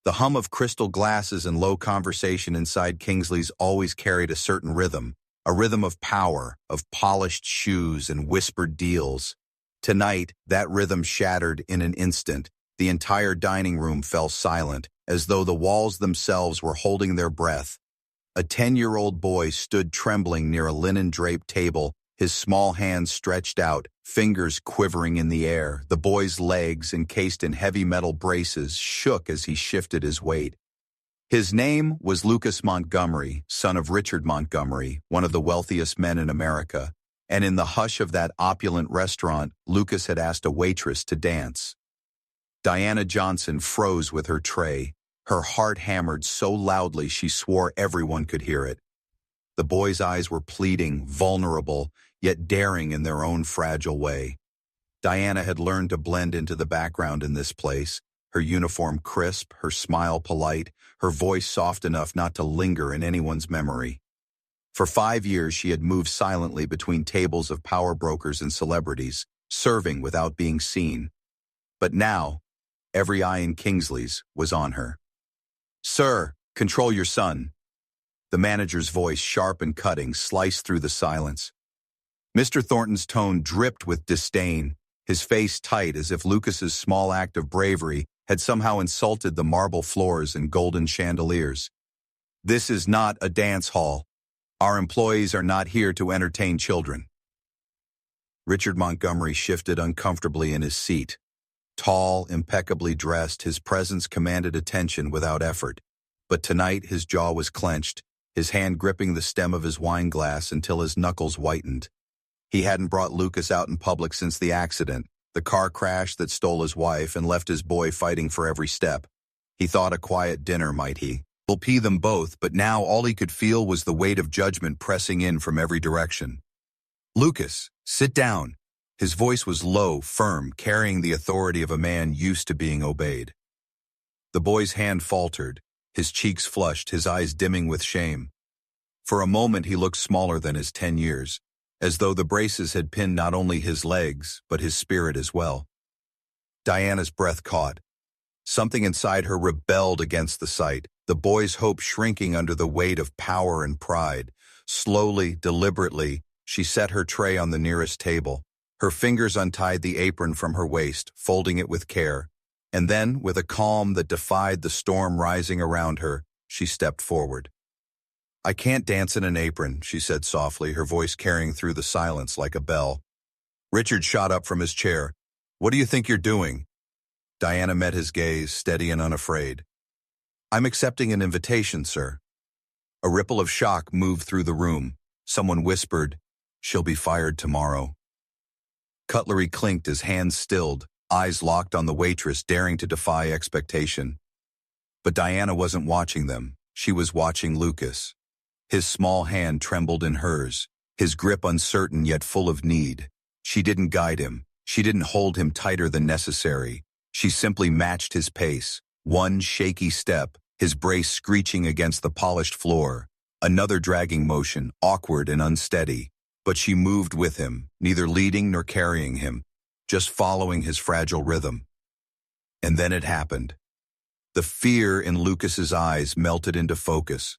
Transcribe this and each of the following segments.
The hum of crystal glasses and low conversation inside Kingsley's always carried a certain rhythm, a rhythm of power, of polished shoes and whispered deals. Tonight, that rhythm shattered in an instant. The entire dining room fell silent, as though the walls themselves were holding their breath. A 10-year-old boy stood trembling near a linen-draped table, his small hands stretched out, fingers quivering in the air. The boy's legs, encased in heavy metal braces, shook as he shifted his weight. His name was Lucas Montgomery, son of Richard Montgomery, one of the wealthiest men in America, and in the hush of that opulent restaurant, Lucas had asked a waitress to dance. Diana Johnson froze with her tray. Her heart hammered so loudly she swore everyone could hear it. The boy's eyes were pleading, vulnerable, yet daring in their own fragile way. Diana had learned to blend into the background in this place, her uniform crisp, her smile polite, her voice soft enough not to linger in anyone's memory. For 5 years she had moved silently between tables of power brokers and celebrities, serving without being seen. But now, every eye in Kingsley's was on her. "Sir, control your son." The manager's voice, sharp and cutting, sliced through the silence. Mr. Thornton's tone dripped with disdain, his face tight as if Lucas's small act of bravery had somehow insulted the marble floors and golden chandeliers. "This is not a dance hall. Our employees are not here to entertain children." Richard Montgomery shifted uncomfortably in his seat. Tall, impeccably dressed, his presence commanded attention without effort. But tonight his jaw was clenched, his hand gripping the stem of his wine glass until his knuckles whitened. He hadn't brought Lucas out in public since the accident, the car crash that stole his wife and left his boy fighting for every step. He thought a quiet dinner might he'll pee them both, but now all he could feel was the weight of judgment pressing in from every direction. "Lucas, sit down." His voice was low, firm, carrying the authority of a man used to being obeyed. The boy's hand faltered, his cheeks flushed, his eyes dimming with shame. For a moment he looked smaller than his 10 years, as though the braces had pinned not only his legs, but his spirit as well. Diana's breath caught. Something inside her rebelled against the sight, the boy's hope shrinking under the weight of power and pride. Slowly, deliberately, she set her tray on the nearest table. Her fingers untied the apron from her waist, folding it with care, and then, with a calm that defied the storm rising around her, she stepped forward. "I can't dance in an apron," she said softly, her voice carrying through the silence like a bell. Richard shot up from his chair. "What do you think you're doing?" Diana met his gaze, steady and unafraid. "I'm accepting an invitation, sir." A ripple of shock moved through the room. Someone whispered, "She'll be fired tomorrow." Cutlery clinked as hands stilled, eyes locked on the waitress, daring to defy expectation. But Diana wasn't watching them. She was watching Lucas. His small hand trembled in hers, his grip uncertain yet full of need. She didn't guide him. She didn't hold him tighter than necessary. She simply matched his pace. One shaky step, his brace screeching against the polished floor. Another dragging motion, awkward and unsteady. But she moved with him, neither leading nor carrying him, just following his fragile rhythm. And then it happened. The fear in Lucas's eyes melted into focus.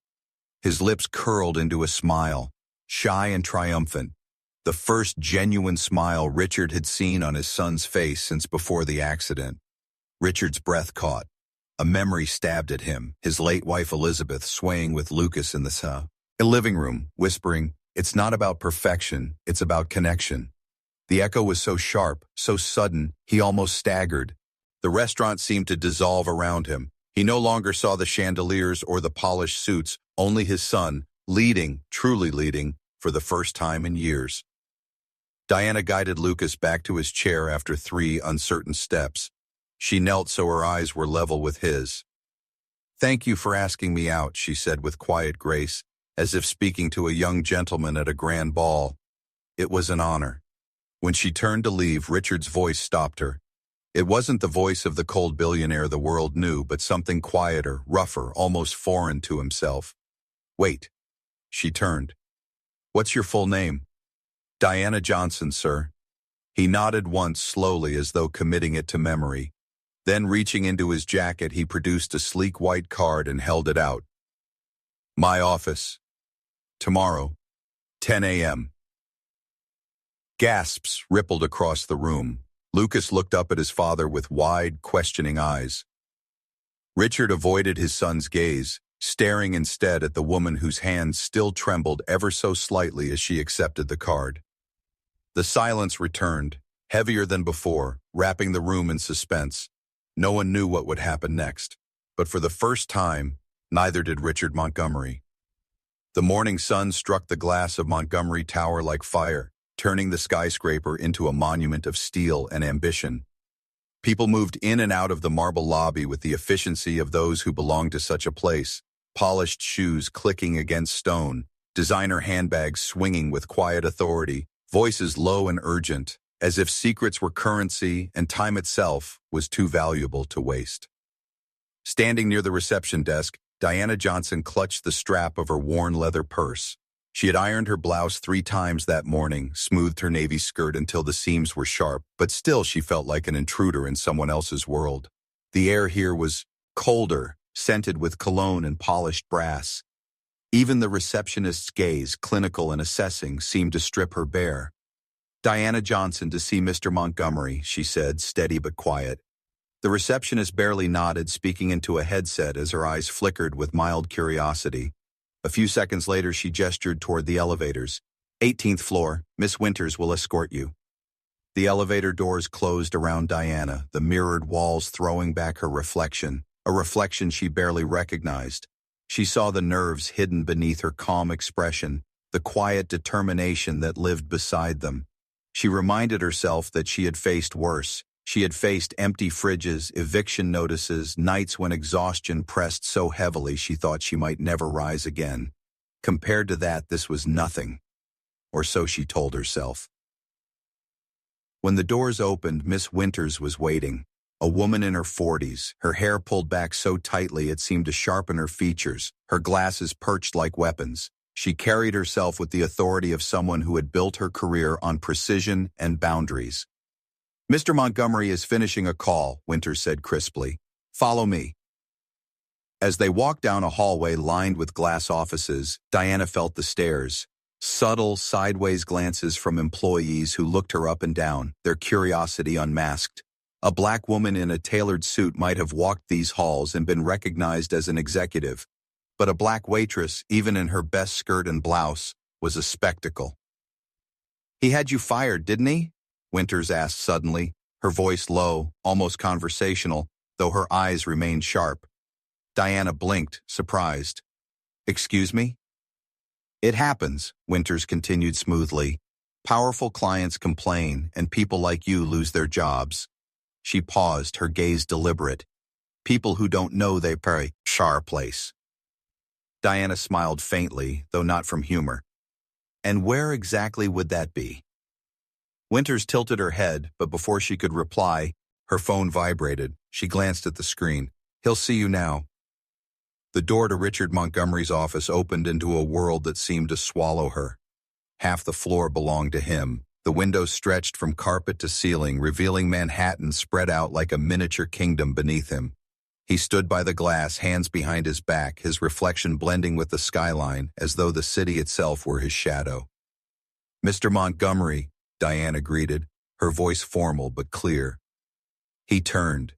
His lips curled into a smile, shy and triumphant, the first genuine smile Richard had seen on his son's face since before the accident. Richard's breath caught. A memory stabbed at him, his late wife Elizabeth swaying with Lucas in the living room, whispering, "It's not about perfection, it's about connection." The echo was so sharp, so sudden, he almost staggered. The restaurant seemed to dissolve around him. He no longer saw the chandeliers or the polished suits, only his son, leading, truly leading, for the first time in years. Diana guided Lucas back to his chair after 3 uncertain steps. She knelt so her eyes were level with his. "Thank you for asking me out," she said with quiet grace, as if speaking to a young gentleman at a grand ball. "It was an honor." When she turned to leave, Richard's voice stopped her. It wasn't the voice of the cold billionaire the world knew, but something quieter, rougher, almost foreign to himself. "Wait." She turned. "What's your full name?" "Diana Johnson, sir." He nodded once slowly as though committing it to memory. Then, reaching into his jacket, he produced a sleek white card and held it out. My office. Tomorrow, 10 a.m. Gasps rippled across the room. Lucas looked up at his father with wide, questioning eyes. Richard avoided his son's gaze, staring instead at the woman whose hands still trembled ever so slightly as she accepted the card. The silence returned, heavier than before, wrapping the room in suspense. No one knew what would happen next, but for the first time, neither did Richard Montgomery. The morning sun struck the glass of Montgomery Tower like fire, turning the skyscraper into a monument of steel and ambition. People moved in and out of the marble lobby with the efficiency of those who belonged to such a place, polished shoes clicking against stone, designer handbags swinging with quiet authority, voices low and urgent, as if secrets were currency and time itself was too valuable to waste. Standing near the reception desk, Diana Johnson clutched the strap of her worn leather purse. She had ironed her blouse 3 times that morning, smoothed her navy skirt until the seams were sharp, but still she felt like an intruder in someone else's world. The air here was colder, scented with cologne and polished brass. Even the receptionist's gaze, clinical and assessing, seemed to strip her bare. Diana Johnson to see Mr. Montgomery, she said, steady but quiet. The receptionist barely nodded, speaking into a headset as her eyes flickered with mild curiosity. A few seconds later, she gestured toward the elevators. 18th floor, Miss Winters will escort you. The elevator doors closed around Diana, the mirrored walls throwing back her reflection, a reflection she barely recognized. She saw the nerves hidden beneath her calm expression, the quiet determination that lived beside them. She reminded herself that she had faced worse. She had faced empty fridges, eviction notices, nights when exhaustion pressed so heavily she thought she might never rise again. Compared to that, this was nothing. Or so she told herself. When the doors opened, Miss Winters was waiting. A woman in her 40s, her hair pulled back so tightly it seemed to sharpen her features, her glasses perched like weapons. She carried herself with the authority of someone who had built her career on precision and boundaries. Mr. Montgomery is finishing a call, Winters said crisply. Follow me. As they walked down a hallway lined with glass offices, Diana felt the stares. Subtle, sideways glances from employees who looked her up and down, their curiosity unmasked. A black woman in a tailored suit might have walked these halls and been recognized as an executive. But a black waitress, even in her best skirt and blouse, was a spectacle. He had you fired, didn't he? Winters asked suddenly, her voice low, almost conversational, though her eyes remained sharp. Diana blinked, surprised. Excuse me? It happens, Winters continued smoothly. Powerful clients complain, and people like you lose their jobs. She paused, her gaze deliberate. People who don't know they pay our place. Diana smiled faintly, though not from humor. And where exactly would that be? Winters tilted her head, but before she could reply, her phone vibrated. She glanced at the screen. He'll see you now. The door to Richard Montgomery's office opened into a world that seemed to swallow her. Half the floor belonged to him. The windows stretched from carpet to ceiling, revealing Manhattan spread out like a miniature kingdom beneath him. He stood by the glass, hands behind his back, his reflection blending with the skyline, as though the city itself were his shadow. Mr. Montgomery, Diana greeted, her voice formal but clear. He turned.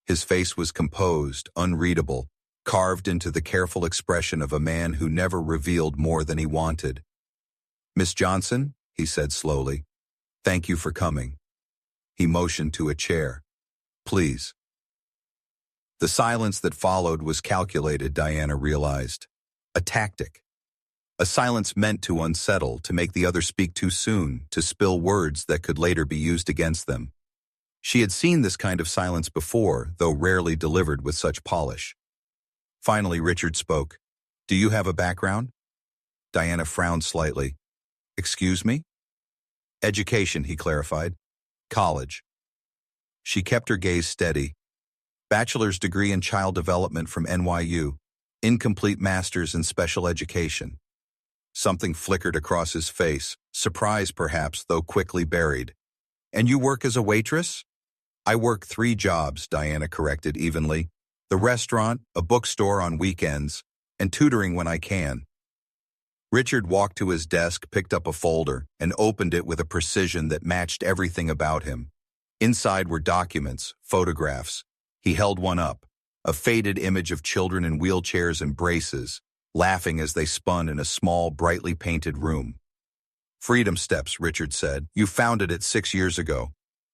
His face was composed, unreadable, carved into the careful expression of a man who never revealed more than he wanted. Miss Johnson, he said slowly, thank you for coming. He motioned to a chair. Please. The silence that followed was calculated, Diana realized. A tactic. A silence meant to unsettle, to make the other speak too soon, to spill words that could later be used against them. She had seen this kind of silence before, though rarely delivered with such polish. Finally, Richard spoke. Do you have a background? Diana frowned slightly. Excuse me? Education, he clarified. College. She kept her gaze steady. Bachelor's degree in child development from NYU. Incomplete master's in special education. Something flickered across his face, surprise perhaps, though quickly buried. And you work as a waitress? I work 3 jobs, Diana corrected evenly. The restaurant, a bookstore on weekends, and tutoring when I can. Richard walked to his desk, picked up a folder, and opened it with a precision that matched everything about him. Inside were documents, photographs. He held one up, a faded image of children in wheelchairs and braces, laughing as they spun in a small, brightly painted room. Freedom Steps, Richard said. You founded it 6 years ago.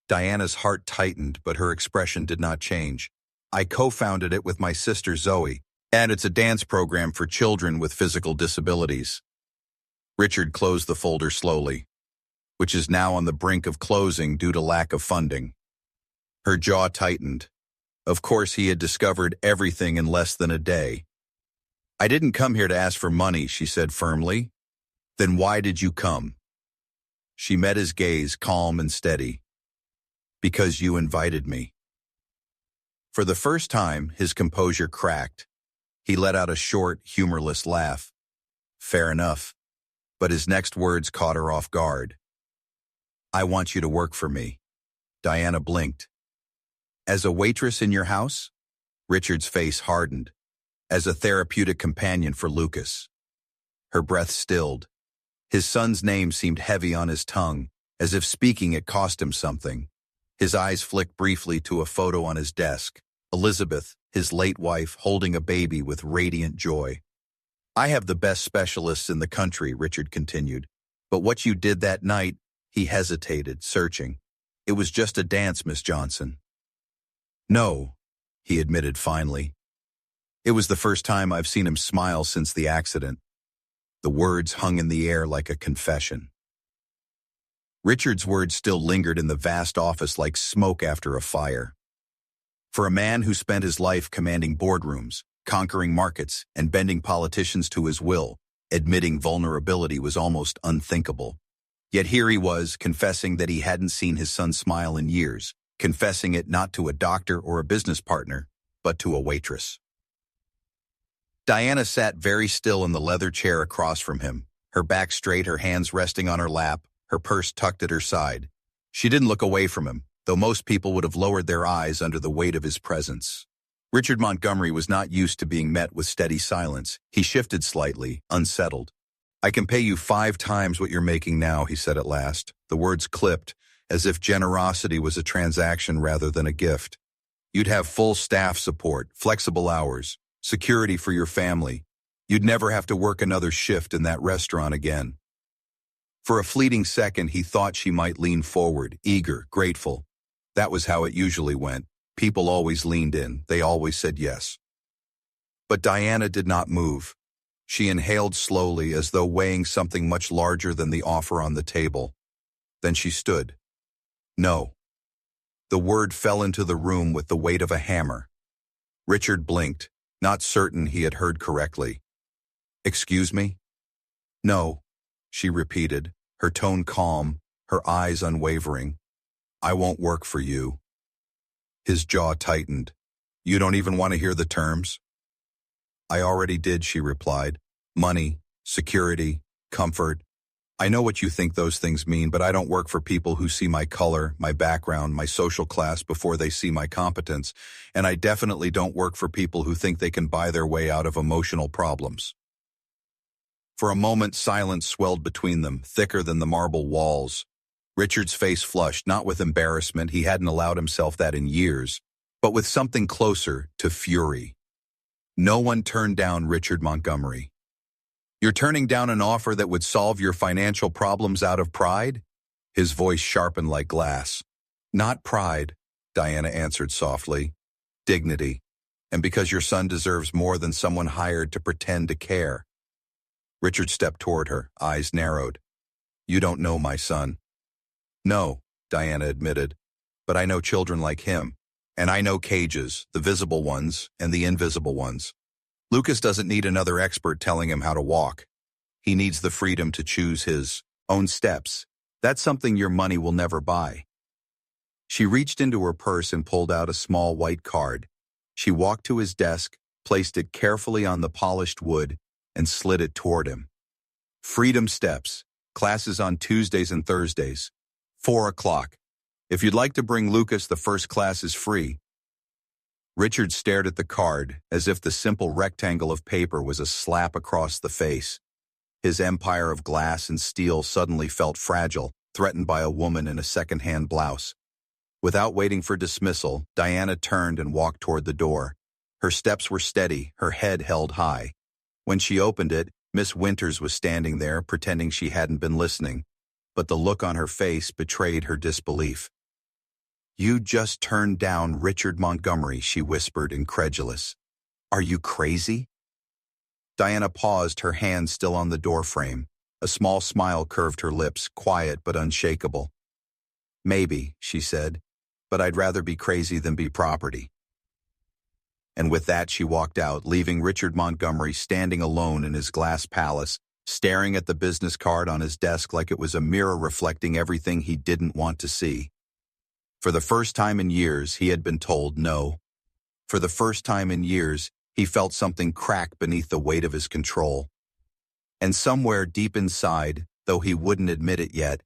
Diana's heart tightened, but her expression did not change. I co-founded it with my sister Zoe, and it's a dance program for children with physical disabilities. Richard closed the folder slowly, which is now on the brink of closing due to lack of funding. Her jaw tightened. Of course, he had discovered everything in less than a day. I didn't come here to ask for money, she said firmly. Then why did you come? She met his gaze, calm and steady. Because you invited me. For the first time, his composure cracked. He let out a short, humorless laugh. Fair enough. But his next words caught her off guard. I want you to work for me. Diana blinked. As a waitress in your house? Richard's face hardened. As a therapeutic companion for Lucas. Her breath stilled. His son's name seemed heavy on his tongue, as if speaking it cost him something. His eyes flicked briefly to a photo on his desk. Elizabeth, his late wife, holding a baby with radiant joy. I have the best specialists in the country, Richard continued. But what you did that night, he hesitated, searching. It was just a dance, Miss Johnson. No, he admitted finally. It was the first time I've seen him smile since the accident. The words hung in the air like a confession. Richard's words still lingered in the vast office like smoke after a fire. For a man who spent his life commanding boardrooms, conquering markets, and bending politicians to his will, admitting vulnerability was almost unthinkable. Yet here he was, confessing that he hadn't seen his son smile in years, confessing it not to a doctor or a business partner, but to a waitress. Diana sat very still in the leather chair across from him, her back straight, her hands resting on her lap, her purse tucked at her side. She didn't look away from him, though most people would have lowered their eyes under the weight of his presence. Richard Montgomery was not used to being met with steady silence. He shifted slightly, unsettled. I can pay you 5 times what you're making now, he said at last. The words clipped, as if generosity was a transaction rather than a gift. You'd have full staff support, flexible hours, security for your family. You'd never have to work another shift in that restaurant again. For a fleeting second, he thought she might lean forward, eager, grateful. That was how it usually went. People always leaned in. They always said yes. But Diana did not move. She inhaled slowly as though weighing something much larger than the offer on the table. Then she stood. No. The word fell into the room with the weight of a hammer. Richard blinked, not certain he had heard correctly. Excuse me? No, she repeated, her tone calm, her eyes unwavering. I won't work for you. His jaw tightened. You don't even want to hear the terms? I already did, she replied. Money, security, comfort. I know what you think those things mean, but I don't work for people who see my color, my background, my social class before they see my competence, and I definitely don't work for people who think they can buy their way out of emotional problems. For a moment, silence swelled between them, thicker than the marble walls. Richard's face flushed, not with embarrassment, he hadn't allowed himself that in years, but with something closer to fury. No one turned down Richard Montgomery. You're turning down an offer that would solve your financial problems out of pride? His voice sharpened like glass. Not pride, Diana answered softly. Dignity. And because your son deserves more than someone hired to pretend to care. Richard stepped toward her, eyes narrowed. You don't know my son. No, Diana admitted, but I know children like him, and I know cages, the visible ones and the invisible ones. Lucas doesn't need another expert telling him how to walk. He needs the freedom to choose his own steps. That's something your money will never buy. She reached into her purse and pulled out a small white card. She walked to his desk, placed it carefully on the polished wood, and slid it toward him. Freedom Steps, classes on Tuesdays and Thursdays. 4 o'clock. If you'd like to bring Lucas, the first class is free. Richard stared at the card as if the simple rectangle of paper was a slap across the face. His empire of glass and steel suddenly felt fragile, threatened by a woman in a second-hand blouse. Without waiting for dismissal, Diana turned and walked toward the door. Her steps were steady, her head held high. When she opened it, Miss Winters was standing there, pretending she hadn't been listening. But the look on her face betrayed her disbelief. "You just turned down Richard Montgomery," she whispered, incredulous. "Are you crazy?" Diana paused, her hand still on the doorframe. A small smile curved her lips, quiet but unshakable. "Maybe," she said, "but I'd rather be crazy than be property." And with that she walked out, leaving Richard Montgomery standing alone in his glass palace, staring at the business card on his desk like it was a mirror reflecting everything he didn't want to see. For the first time in years, he had been told no. For the first time in years, he felt something crack beneath the weight of his control. And somewhere deep inside, though he wouldn't admit it yet,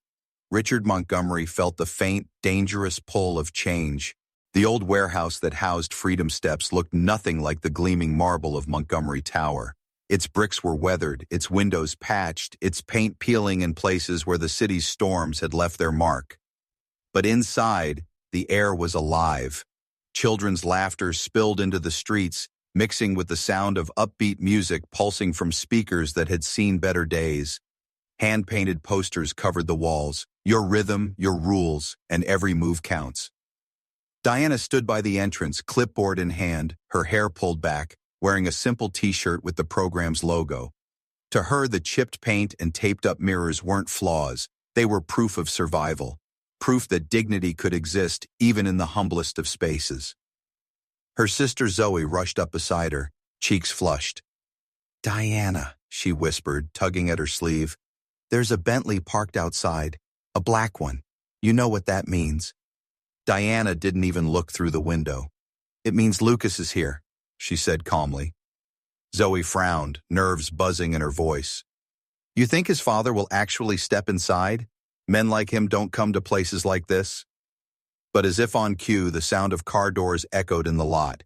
Richard Montgomery felt the faint, dangerous pull of change. The old warehouse that housed Freedom Steps looked nothing like the gleaming marble of Montgomery Tower. Its bricks were weathered, its windows patched, its paint peeling in places where the city's storms had left their mark. But inside, the air was alive. Children's laughter spilled into the streets, mixing with the sound of upbeat music pulsing from speakers that had seen better days. Hand-painted posters covered the walls. "Your rhythm, your rules, and every move counts." Diana stood by the entrance, clipboard in hand, her hair pulled back, wearing a simple t-shirt with the program's logo. To her, the chipped paint and taped-up mirrors weren't flaws. They were proof of survival. Proof that dignity could exist even in the humblest of spaces. Her sister Zoe rushed up beside her, cheeks flushed. "Diana," she whispered, tugging at her sleeve, "there's a Bentley parked outside, a black one. You know what that means." Diana didn't even look through the window. "It means Lucas is here," she said calmly. Zoe frowned, nerves buzzing in her voice. "You think his father will actually step inside? Men like him don't come to places like this." But as if on cue, the sound of car doors echoed in the lot.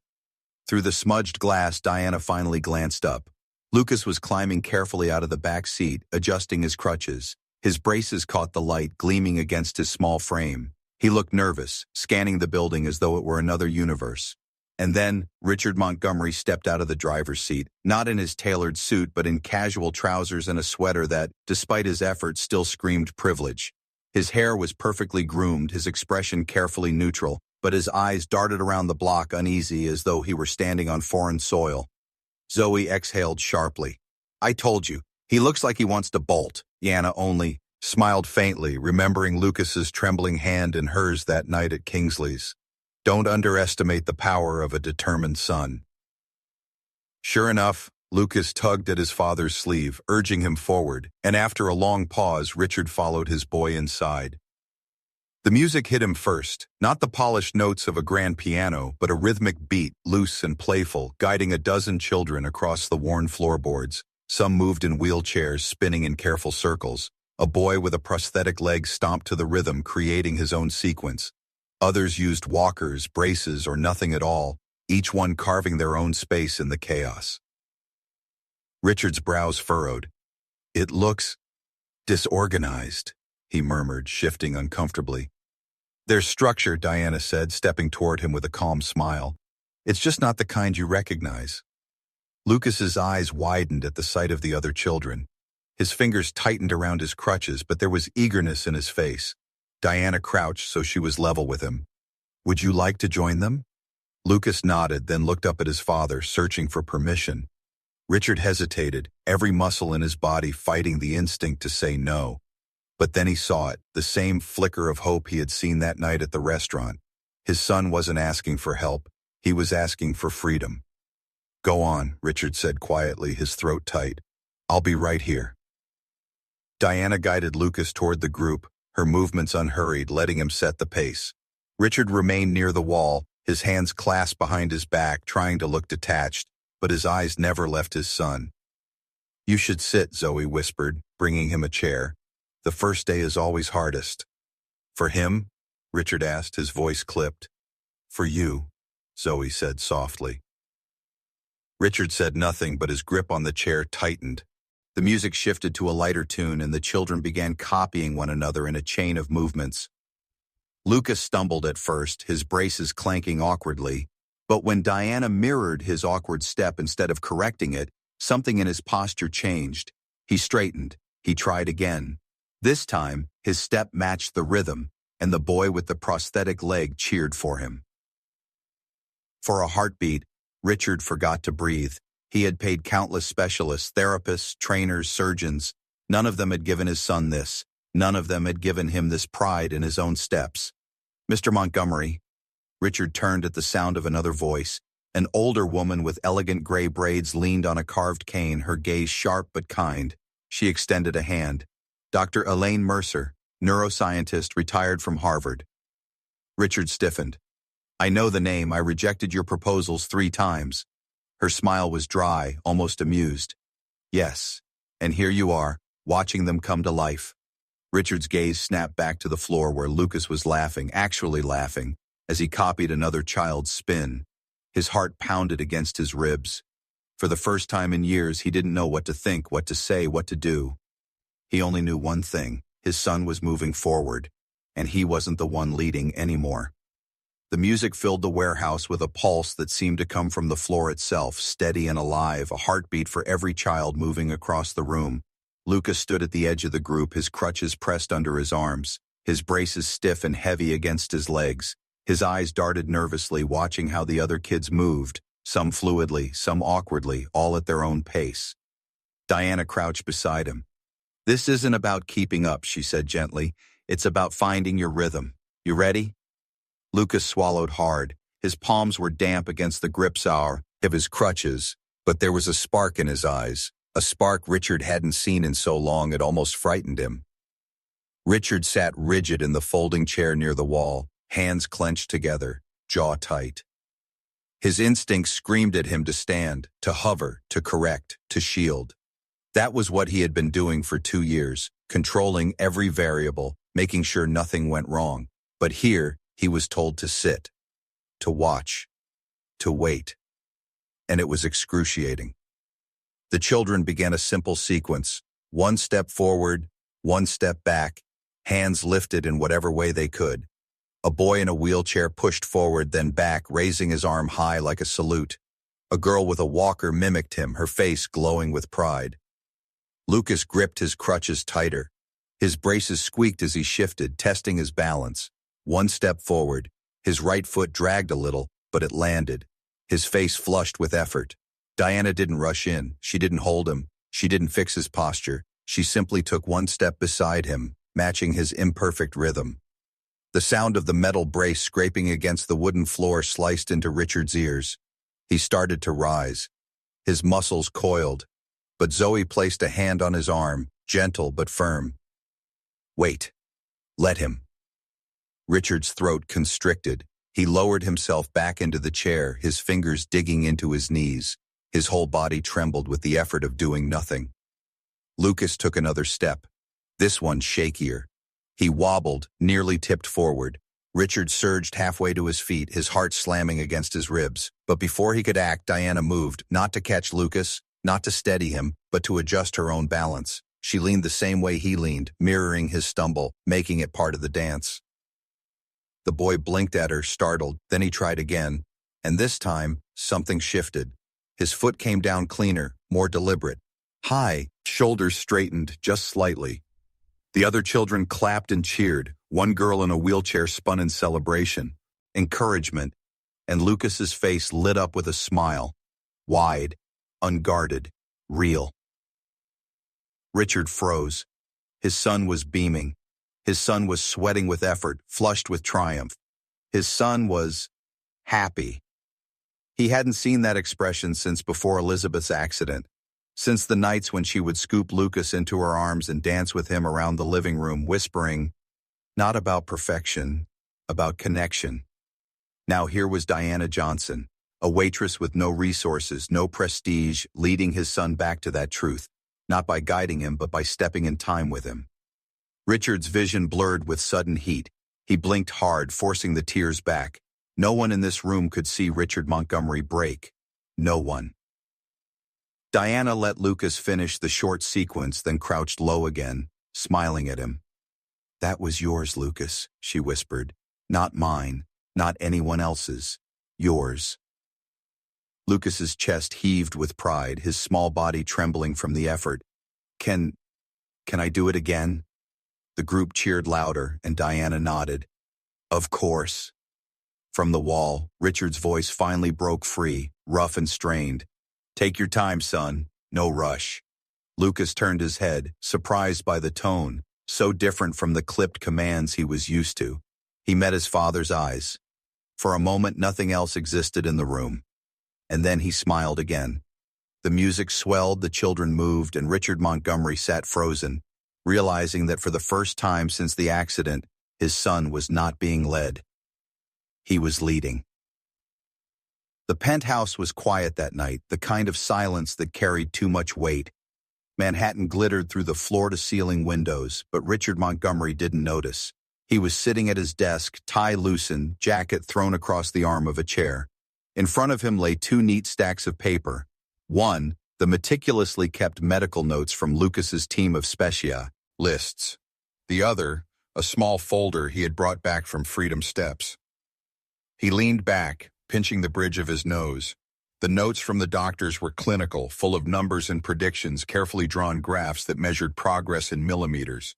Through the smudged glass, Diana finally glanced up. Lucas was climbing carefully out of the back seat, adjusting his crutches. His braces caught the light, gleaming against his small frame. He looked nervous, scanning the building as though it were another universe. And then, Richard Montgomery stepped out of the driver's seat, not in his tailored suit but in casual trousers and a sweater that, despite his efforts, still screamed privilege. His hair was perfectly groomed, his expression carefully neutral, but his eyes darted around the block uneasy as though he were standing on foreign soil. Zoe exhaled sharply. "I told you, he looks like he wants to bolt." Diana only smiled faintly, remembering Lucas's trembling hand in hers that night at Kingsley's. Don't underestimate the power of a determined son. Sure enough, Lucas tugged at his father's sleeve, urging him forward, and after a long pause, Richard followed his boy inside. The music hit him first, not the polished notes of a grand piano, but a rhythmic beat, loose and playful, guiding a dozen children across the worn floorboards. Some moved in wheelchairs, spinning in careful circles. A boy with a prosthetic leg stomped to the rhythm, creating his own sequence. Others used walkers, braces, or nothing at all, each one carving their own space in the chaos. Richard's brows furrowed. "It looks disorganized," he murmured, shifting uncomfortably. "There's structure," Diana said, stepping toward him with a calm smile. "It's just not the kind you recognize." Lucas's eyes widened at the sight of the other children. His fingers tightened around his crutches, but there was eagerness in his face. Diana crouched so she was level with him. "Would you like to join them?" Lucas nodded, then looked up at his father, searching for permission. Richard hesitated, every muscle in his body fighting the instinct to say no. But then he saw it, the same flicker of hope he had seen that night at the restaurant. His son wasn't asking for help, he was asking for freedom. "Go on," Richard said quietly, his throat tight. "I'll be right here." Diana guided Lucas toward the group, her movements unhurried, letting him set the pace. Richard remained near the wall, his hands clasped behind his back, trying to look detached, but his eyes never left his son. "You should sit," Zoe whispered, bringing him a chair. "The first day is always hardest." "For him?" Richard asked, his voice clipped. For you, Zoe said softly. Richard said nothing, but his grip on the chair tightened. The music shifted to a lighter tune, and the children began copying one another in a chain of movements. Lucas stumbled at first, his braces clanking awkwardly, but when Diana mirrored his awkward step instead of correcting it, something in his posture changed. He straightened. He tried again. This time, his step matched the rhythm, and the boy with the prosthetic leg cheered for him. For a heartbeat, Richard forgot to breathe. He had paid countless specialists, therapists, trainers, surgeons. None of them had given his son this. None of them had given him this pride in his own steps. Mr. Montgomery. Richard turned at the sound of another voice. An older woman with elegant gray braids leaned on a carved cane, her gaze sharp but kind. She extended a hand. Dr. Elaine Mercer, neuroscientist retired from Harvard. Richard stiffened. I know the name. I rejected your proposals 3 times. Her smile was dry, almost amused. Yes, and here you are, watching them come to life. Richard's gaze snapped back to the floor where Lucas was laughing, actually laughing, as he copied another child's spin. His heart pounded against his ribs. For the first time in years, he didn't know what to think, what to say, what to do. He only knew one thing. His son was moving forward, and he wasn't the one leading anymore. The music filled the warehouse with a pulse that seemed to come from the floor itself, steady and alive, a heartbeat for every child moving across the room. Lucas stood at the edge of the group, his crutches pressed under his arms, his braces stiff and heavy against his legs. His eyes darted nervously, watching how the other kids moved, some fluidly, some awkwardly, all at their own pace. Diana crouched beside him. This isn't about keeping up, she said gently. It's about finding your rhythm. You ready? Lucas swallowed hard. His palms were damp against the gripsaw of his crutches, but there was a spark in his eyes, a spark Richard hadn't seen in so long it almost frightened him. Richard sat rigid in the folding chair near the wall, hands clenched together, jaw tight. His instincts screamed at him to stand, to hover, to correct, to shield. That was what he had been doing for 2 years, controlling every variable, making sure nothing went wrong. But here, he was told to sit, to watch, to wait. And it was excruciating. The children began a simple sequence, 1 step forward, 1 step back, hands lifted in whatever way they could. A boy in a wheelchair pushed forward, then back, raising his arm high like a salute. A girl with a walker mimicked him, her face glowing with pride. Lucas gripped his crutches tighter. His braces squeaked as he shifted, testing his balance. 1 step forward. His right foot dragged a little, but it landed. His face flushed with effort. Diana didn't rush in. She didn't hold him. She didn't fix his posture. She simply took 1 step beside him, matching his imperfect rhythm. The sound of the metal brace scraping against the wooden floor sliced into Richard's ears. He started to rise. His muscles coiled, but Zoe placed a hand on his arm, gentle but firm. Wait. Let him. Richard's throat constricted. He lowered himself back into the chair, his fingers digging into his knees. His whole body trembled with the effort of doing nothing. Lucas took another step, this one shakier. He wobbled, nearly tipped forward. Richard surged halfway to his feet, his heart slamming against his ribs. But before he could act, Diana moved, not to catch Lucas, not to steady him, but to adjust her own balance. She leaned the same way he leaned, mirroring his stumble, making it part of the dance. The boy blinked at her, startled, then he tried again, and this time, something shifted. His foot came down cleaner, more deliberate. High, shoulders straightened just slightly. The other children clapped and cheered. One girl in a wheelchair spun in celebration, encouragement, and Lucas's face lit up with a smile. Wide, unguarded, real. Richard froze. His son was beaming. His son was sweating with effort, flushed with triumph. His son was happy. He hadn't seen that expression since before Elizabeth's accident, since the nights when she would scoop Lucas into her arms and dance with him around the living room, whispering, not about perfection, about connection. Now here was Diana Johnson, a waitress with no resources, no prestige, leading his son back to that truth, not by guiding him but by stepping in time with him. Richard's vision blurred with sudden heat. He blinked hard, forcing the tears back. No one in this room could see Richard Montgomery break. No one. Diana let Lucas finish the short sequence, then crouched low again, smiling at him. "That was yours, Lucas," she whispered. "Not mine, not anyone else's. Yours." Lucas's chest heaved with pride, his small body trembling from the effort. Can I do it again?" The group cheered louder, and Diana nodded. "Of course." From the wall, Richard's voice finally broke free, rough and strained. "Take your time, son. No rush." Lucas turned his head, surprised by the tone, so different from the clipped commands he was used to. He met his father's eyes. For a moment, nothing else existed in the room. And then he smiled again. The music swelled, the children moved, and Richard Montgomery sat frozen, realizing that for the first time since the accident, his son was not being led. He was leading. The penthouse was quiet that night, the kind of silence that carried too much weight. Manhattan glittered through the floor-to-ceiling windows, but Richard Montgomery didn't notice. He was sitting at his desk, tie loosened, jacket thrown across the arm of a chair. In front of him lay two neat stacks of paper. One, the meticulously kept medical notes from Lucas's team of specialists. The other, a small folder he had brought back from Freedom Steps. He leaned back, pinching the bridge of his nose. The notes from the doctors were clinical, full of numbers and predictions, carefully drawn graphs that measured progress in millimeters.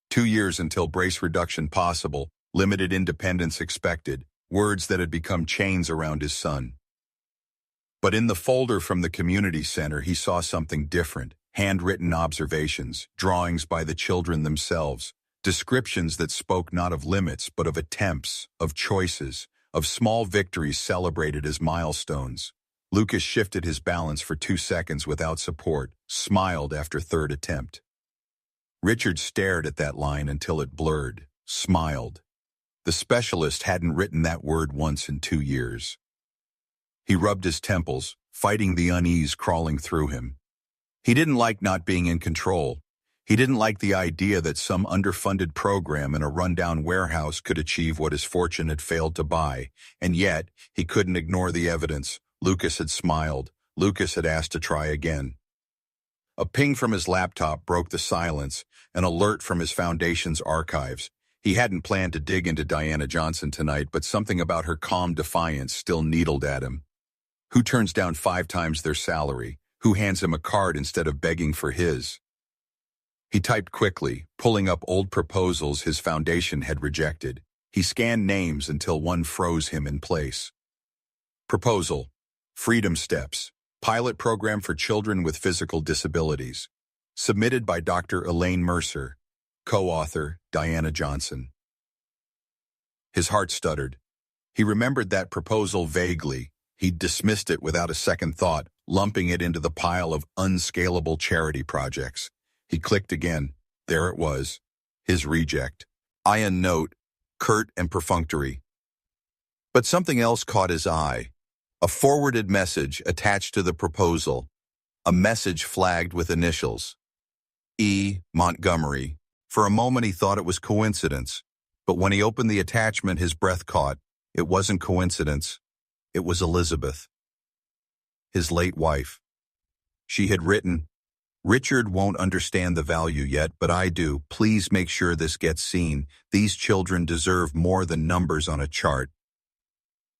2 years until brace reduction possible, limited independence expected, words that had become chains around his son. But in the folder from the community center, he saw something different. Handwritten observations, drawings by the children themselves, descriptions that spoke not of limits but of attempts, of choices, of small victories celebrated as milestones. Lucas shifted his balance for 2 seconds without support, smiled after third attempt. Richard stared at that line until it blurred, smiled. The specialist hadn't written that word once in 2 years. He rubbed his temples, fighting the unease crawling through him. He didn't like not being in control. He didn't like the idea that some underfunded program in a rundown warehouse could achieve what his fortune had failed to buy, and yet he couldn't ignore the evidence. Lucas had smiled. Lucas had asked to try again. A ping from his laptop broke the silence, an alert from his foundation's archives. He hadn't planned to dig into Diana Johnson tonight, but something about her calm defiance still needled at him. Who turns down 5 times their salary? Who hands him a card instead of begging for his? He typed quickly, pulling up old proposals his foundation had rejected. He scanned names until one froze him in place. Proposal: Freedom Steps, Pilot Program for Children with Physical Disabilities. Submitted by Dr. Elaine Mercer. Co-author, Diana Johnson. His heart stuttered. He remembered that proposal vaguely. He'd dismissed it without a second thought, lumping it into the pile of unscalable charity projects. He clicked again. There it was. His reject. Iron note, curt and perfunctory. But something else caught his eye. A forwarded message attached to the proposal. A message flagged with initials. E. Montgomery. For a moment he thought it was coincidence. But when he opened the attachment, his breath caught. It wasn't coincidence. It was Elizabeth. His late wife. She had written, "Richard won't understand the value yet, but I do. Please make sure this gets seen. These children deserve more than numbers on a chart."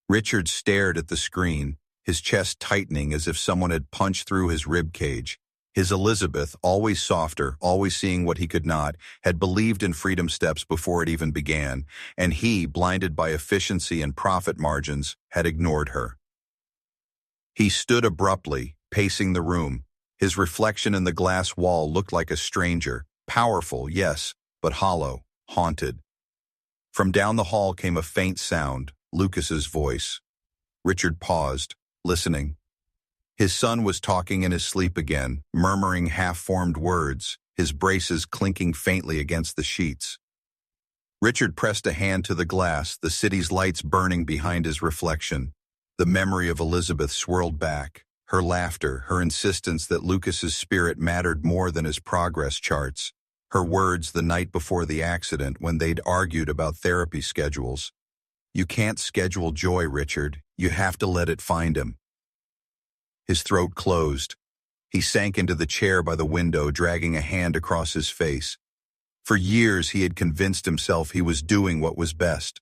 Richard stared at the screen, his chest tightening as if someone had punched through his rib cage. His Elizabeth, always softer, always seeing what he could not, had believed in Freedom Steps before it even began, and he, blinded by efficiency and profit margins, had ignored her. He stood abruptly, pacing the room. His reflection in the glass wall looked like a stranger, powerful, yes, but hollow, haunted. From down the hall came a faint sound, Lucas's voice. Richard paused, listening. His son was talking in his sleep again, murmuring half-formed words, his braces clinking faintly against the sheets. Richard pressed a hand to the glass, the city's lights burning behind his reflection. The memory of Elizabeth swirled back, her laughter, her insistence that Lucas's spirit mattered more than his progress charts. Her words the night before the accident when they'd argued about therapy schedules. "You can't schedule joy, Richard. You have to let it find him." His throat closed. He sank into the chair by the window, dragging a hand across his face. For years he had convinced himself he was doing what was best.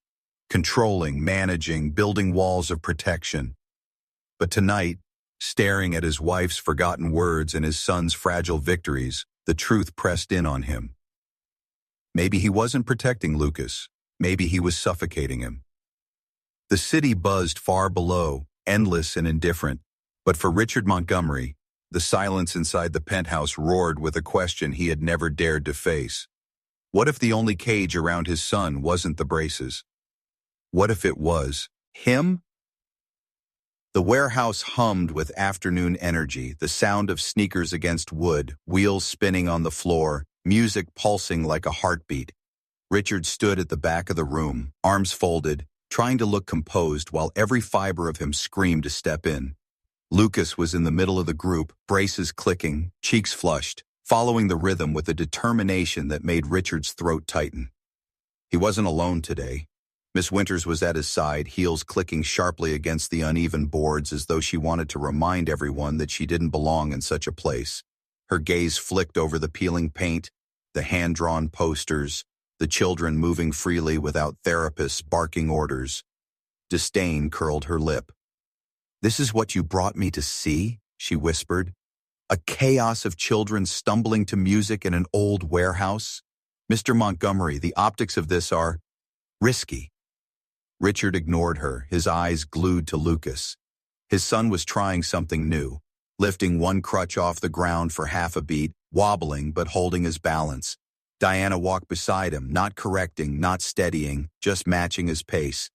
Controlling, managing, building walls of protection. But tonight, staring at his wife's forgotten words and his son's fragile victories, the truth pressed in on him. Maybe he wasn't protecting Lucas. Maybe he was suffocating him. The city buzzed far below, endless and indifferent. But for Richard Montgomery, the silence inside the penthouse roared with a question he had never dared to face. What if the only cage around his son wasn't the braces? What if it was him? The warehouse hummed with afternoon energy, the sound of sneakers against wood, wheels spinning on the floor, music pulsing like a heartbeat. Richard stood at the back of the room, arms folded, trying to look composed while every fiber of him screamed to step in. Lucas was in the middle of the group, braces clicking, cheeks flushed, following the rhythm with a determination that made Richard's throat tighten. He wasn't alone today. Miss Winters was at his side, heels clicking sharply against the uneven boards as though she wanted to remind everyone that she didn't belong in such a place. Her gaze flicked over the peeling paint, the hand-drawn posters, the children moving freely without therapists barking orders. Disdain curled her lip. "This is what you brought me to see?" she whispered. "A chaos of children stumbling to music in an old warehouse? Mr. Montgomery, the optics of this are risky." Richard ignored her, his eyes glued to Lucas. His son was trying something new, lifting one crutch off the ground for half a beat, wobbling but holding his balance. Diana walked beside him, not correcting, not steadying, just matching his pace.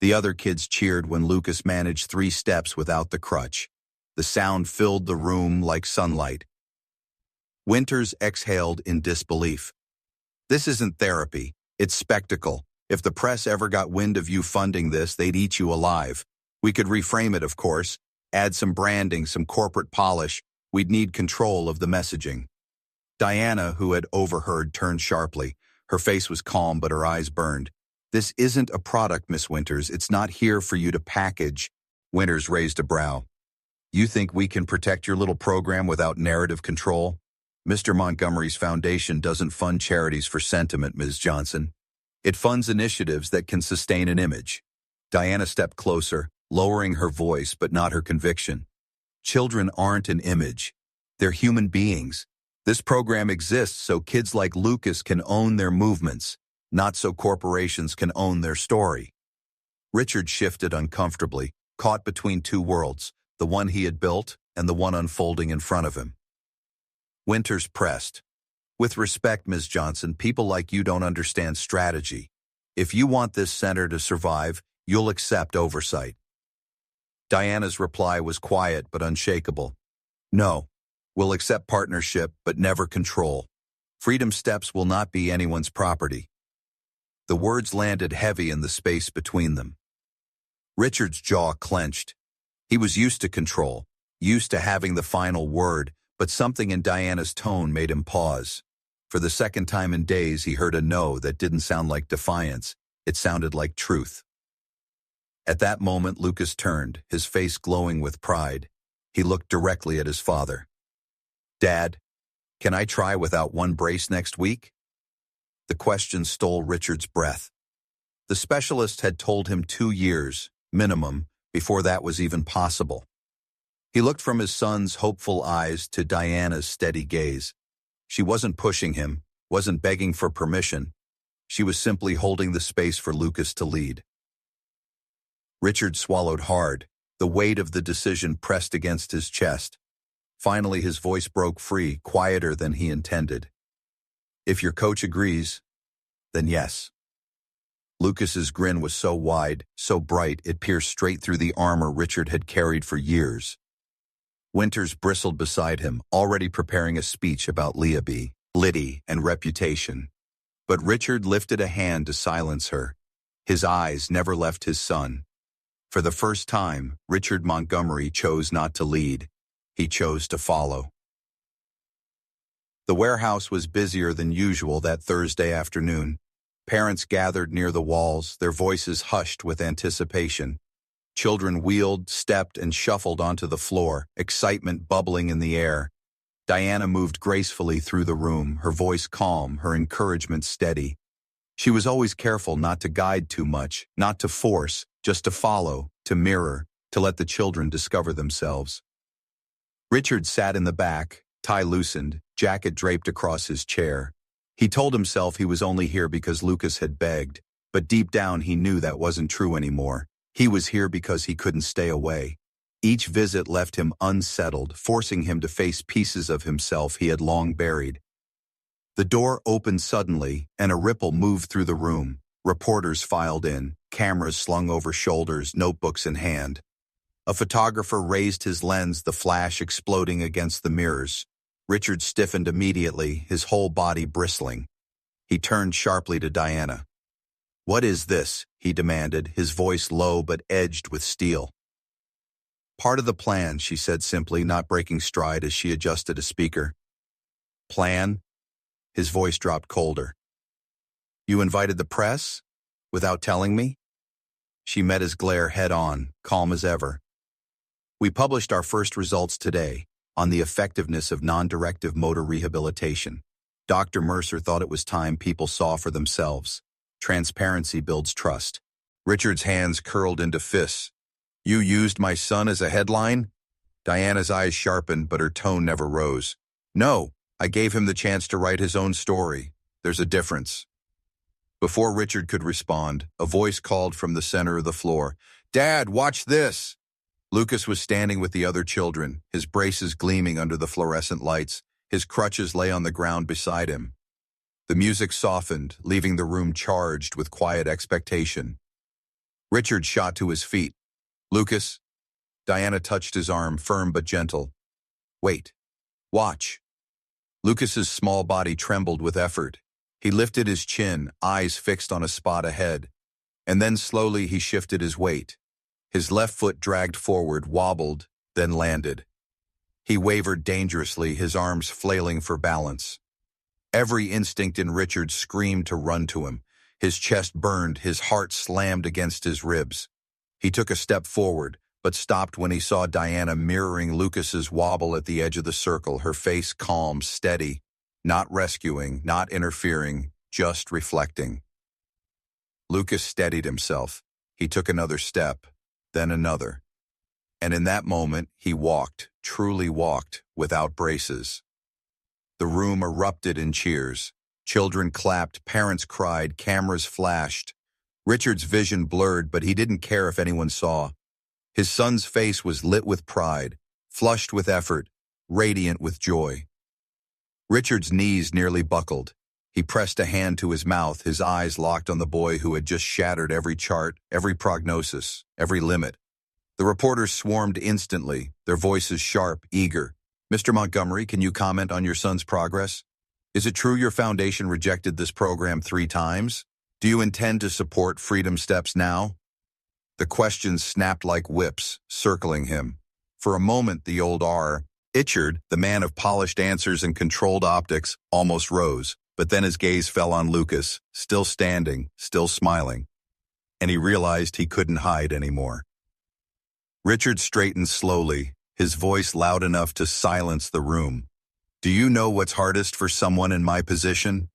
The other kids cheered when Lucas managed 3 steps without the crutch. The sound filled the room like sunlight. Winters exhaled in disbelief. "This isn't therapy. It's spectacle. If the press ever got wind of you funding this, they'd eat you alive. We could reframe it, of course. Add some branding, some corporate polish. We'd need control of the messaging." Diana, who had overheard, turned sharply. Her face was calm, but her eyes burned. "This isn't a product, Miss Winters. It's not here for you to package." Winters raised a brow. "You think we can protect your little program without narrative control? Mr. Montgomery's foundation doesn't fund charities for sentiment, Ms. Johnson. It funds initiatives that can sustain an image." Diana stepped closer, lowering her voice but not her conviction. "Children aren't an image. They're human beings. This program exists so kids like Lucas can own their movements, not so corporations can own their story." Richard shifted uncomfortably, caught between 2 worlds, the one he had built and the one unfolding in front of him. Winters pressed. "With respect, Ms. Johnson, people like you don't understand strategy. If you want this center to survive, you'll accept oversight." Diana's reply was quiet but unshakable. "No, we'll accept partnership but never control. Freedom Steps will not be anyone's property." The words landed heavy in the space between them. Richard's jaw clenched. He was used to control, used to having the final word, but something in Diana's tone made him pause. For the second time in days, he heard a no that didn't sound like defiance. It sounded like truth. At that moment, Lucas turned, his face glowing with pride. He looked directly at his father. "Dad, can I try without one brace next week?" The question stole Richard's breath. The specialist had told him 2 years, minimum, before that was even possible. He looked from his son's hopeful eyes to Diana's steady gaze. She wasn't pushing him, wasn't begging for permission. She was simply holding the space for Lucas to lead. Richard swallowed hard, the weight of the decision pressed against his chest. Finally, his voice broke free, quieter than he intended. "If your coach agrees, then yes." Lucas's grin was so wide, so bright, it pierced straight through the armor Richard had carried for years. Winters bristled beside him, already preparing a speech about Leaby, Liddy, and reputation. But Richard lifted a hand to silence her. His eyes never left his son. For the first time, Richard Montgomery chose not to lead. He chose to follow. The warehouse was busier than usual that Thursday afternoon. Parents gathered near the walls, their voices hushed with anticipation. Children wheeled, stepped, and shuffled onto the floor, excitement bubbling in the air. Diana moved gracefully through the room, her voice calm, her encouragement steady. She was always careful not to guide too much, not to force, just to follow, to mirror, to let the children discover themselves. Richard sat in the back, tie loosened, jacket draped across his chair. He told himself he was only here because Lucas had begged, but deep down he knew that wasn't true anymore. He was here because he couldn't stay away. Each visit left him unsettled, forcing him to face pieces of himself he had long buried. The door opened suddenly, and a ripple moved through the room. Reporters filed in, cameras slung over shoulders, notebooks in hand. A photographer raised his lens, the flash exploding against the mirrors. Richard stiffened immediately, his whole body bristling. He turned sharply to Diana. "What is this?" he demanded, his voice low but edged with steel. "Part of the plan," she said simply, not breaking stride as she adjusted a speaker. "Plan?" His voice dropped colder. "You invited the press? Without telling me?" She met his glare head-on, calm as ever. "We published our first results today on the effectiveness of non-directive motor rehabilitation. Dr. Mercer thought it was time people saw for themselves. Transparency builds trust." Richard's hands curled into fists. "You used my son as a headline?" Diana's eyes sharpened, but her tone never rose. "No, I gave him the chance to write his own story. There's a difference." Before Richard could respond, a voice called from the center of the floor, "Dad, watch this!" Lucas was standing with the other children, his braces gleaming under the fluorescent lights. His crutches lay on the ground beside him. The music softened, leaving the room charged with quiet expectation. Richard shot to his feet. "Lucas." Diana touched his arm, firm but gentle. "Wait. Watch." Lucas's small body trembled with effort. He lifted his chin, eyes fixed on a spot ahead. And then slowly he shifted his weight. His left foot dragged forward, wobbled, then landed. He wavered dangerously, his arms flailing for balance. Every instinct in Richard screamed to run to him. His chest burned, his heart slammed against his ribs. He took a step forward, but stopped when he saw Diana mirroring Lucas's wobble at the edge of the circle, her face calm, steady, not rescuing, not interfering, just reflecting. Lucas steadied himself. He took another step, then another. And in that moment, he walked, truly walked, without braces. The room erupted in cheers. Children clapped, parents cried, cameras flashed. Richard's vision blurred, but he didn't care if anyone saw. His son's face was lit with pride, flushed with effort, radiant with joy. Richard's knees nearly buckled. He pressed a hand to his mouth, his eyes locked on the boy who had just shattered every chart, every prognosis, every limit. The reporters swarmed instantly, their voices sharp, eager. "Mr. Montgomery, can you comment on your son's progress? Is it true your foundation rejected this program 3 times? Do you intend to support Freedom Steps now?" The questions snapped like whips, circling him. For a moment, the old Richard, the man of polished answers and controlled optics, almost rose, but then his gaze fell on Lucas, still standing, still smiling. And he realized he couldn't hide anymore. Richard straightened slowly, his voice loud enough to silence the room. "Do you know what's hardest for someone in my position?"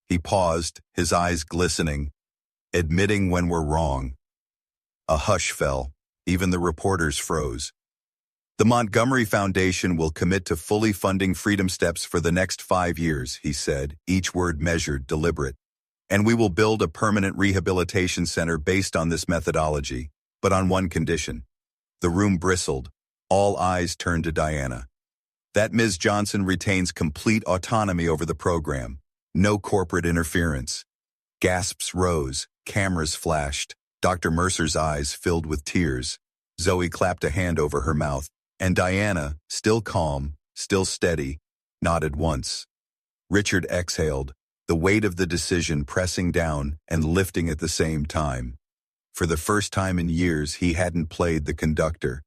He paused, his eyes glistening. "Admitting when we're wrong." A hush fell. Even the reporters froze. "The Montgomery Foundation will commit to fully funding Freedom Steps for the next 5 years," he said, each word measured, deliberate. "And we will build a permanent rehabilitation center based on this methodology, but on one condition." The room bristled. All eyes turned to Diana. "That Ms. Johnson retains complete autonomy over the program. No corporate interference." Gasps rose, cameras flashed. Dr. Mercer's eyes filled with tears. Zoe clapped a hand over her mouth, and Diana, still calm, still steady, nodded once. Richard exhaled, the weight of the decision pressing down and lifting at the same time. For the first time in years, he hadn't played the conductor.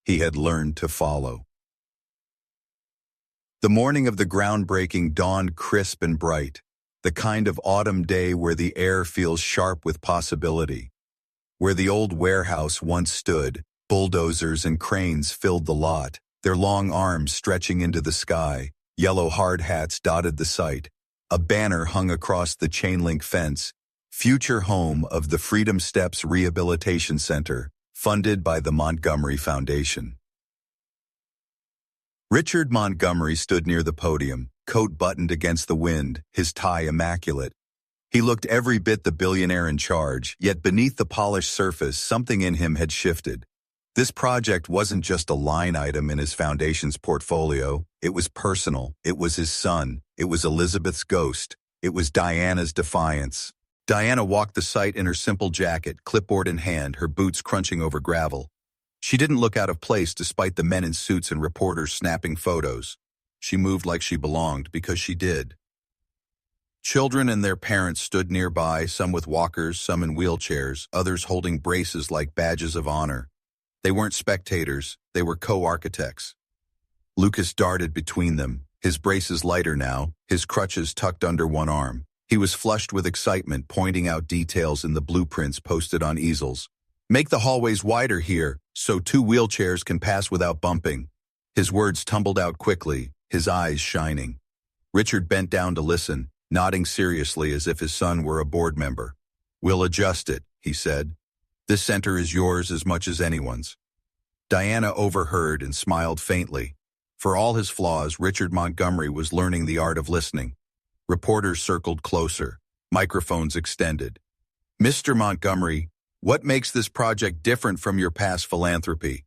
He had learned to follow. The morning of the groundbreaking dawned crisp and bright, the kind of autumn day where the air feels sharp with possibility. Where the old warehouse once stood, bulldozers and cranes filled the lot, their long arms stretching into the sky, yellow hard hats dotted the site. A banner hung across the chain-link fence, future home of the Freedom Steps Rehabilitation Center, funded by the Montgomery Foundation. Richard Montgomery stood near the podium, coat buttoned against the wind, his tie immaculate. He looked every bit the billionaire in charge, yet beneath the polished surface, something in him had shifted. This project wasn't just a line item in his foundation's portfolio. It was personal. It was his son. It was Elizabeth's ghost. It was Diana's defiance. Diana walked the site in her simple jacket, clipboard in hand, her boots crunching over gravel. She didn't look out of place despite the men in suits and reporters snapping photos. She moved like she belonged because she did. Children and their parents stood nearby, some with walkers, some in wheelchairs, others holding braces like badges of honor. They weren't spectators, they were co-architects. Lucas darted between them, his braces lighter now, his crutches tucked under one arm. He was flushed with excitement, pointing out details in the blueprints posted on easels. "Make the hallways wider here, so 2 wheelchairs can pass without bumping." His words tumbled out quickly, his eyes shining. Richard bent down to listen, nodding seriously as if his son were a board member. "We'll adjust it," he said. "This center is yours as much as anyone's." Diana overheard and smiled faintly. For all his flaws, Richard Montgomery was learning the art of listening. Reporters circled closer, microphones extended. "Mr. Montgomery, what makes this project different from your past philanthropy?"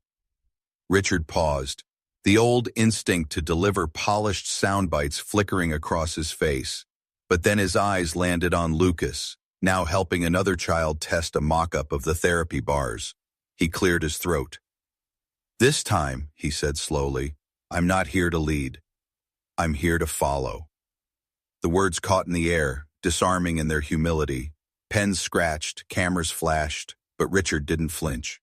Richard paused, the old instinct to deliver polished sound bites flickering across his face. But then his eyes landed on Lucas, now helping another child test a mock-up of the therapy bars. He cleared his throat. "This time," he said slowly, "I'm not here to lead. I'm here to follow." The words caught in the air, disarming in their humility. Pens scratched, cameras flashed, but Richard didn't flinch.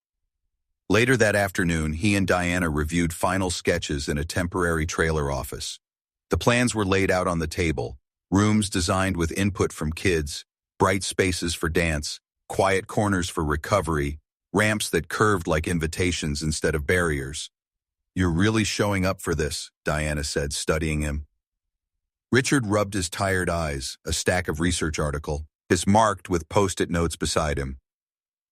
Later that afternoon, he and Diana reviewed final sketches in a temporary trailer office. The plans were laid out on the table, rooms designed with input from kids, bright spaces for dance, quiet corners for recovery, ramps that curved like invitations instead of barriers. "You're really showing up for this," Diana said, studying him. Richard rubbed his tired eyes, a stack of research article, his marked with post-it notes beside him.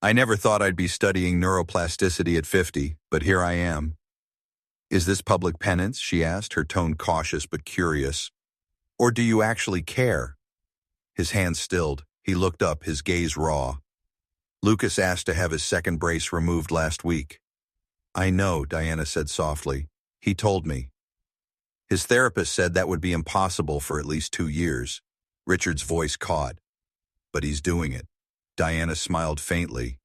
"I never thought I'd be studying neuroplasticity at 50, but here I am." "Is this public penance?" she asked, her tone cautious but curious. "Or do you actually care?" His hand stilled. He looked up, his gaze raw. "Lucas asked to have his second brace removed last week." "I know," Diana said softly. "He told me." His therapist said that would be impossible for at least 2 years. Richard's voice caught. "But he's doing it." Diana smiled faintly.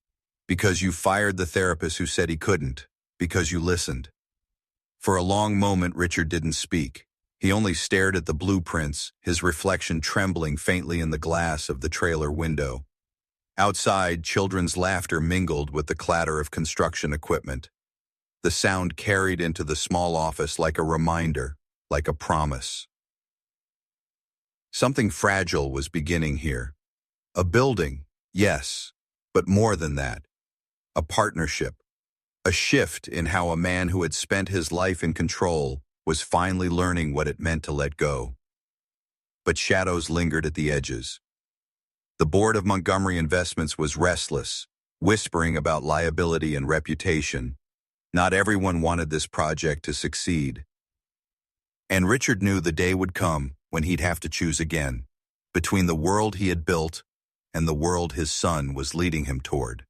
"Because you fired the therapist who said he couldn't. Because you listened." For a long moment, Richard didn't speak. He only stared at the blueprints, his reflection trembling faintly in the glass of the trailer window. Outside, children's laughter mingled with the clatter of construction equipment. The sound carried into the small office like a reminder, like a promise. Something fragile was beginning here. A building, yes, but more than that. A partnership. A shift in how a man who had spent his life in control was finally learning what it meant to let go. But shadows lingered at the edges. The board of Montgomery Investments was restless, whispering about liability and reputation. Not everyone wanted this project to succeed. And Richard knew the day would come when he'd have to choose again, between the world he had built and the world his son was leading him toward.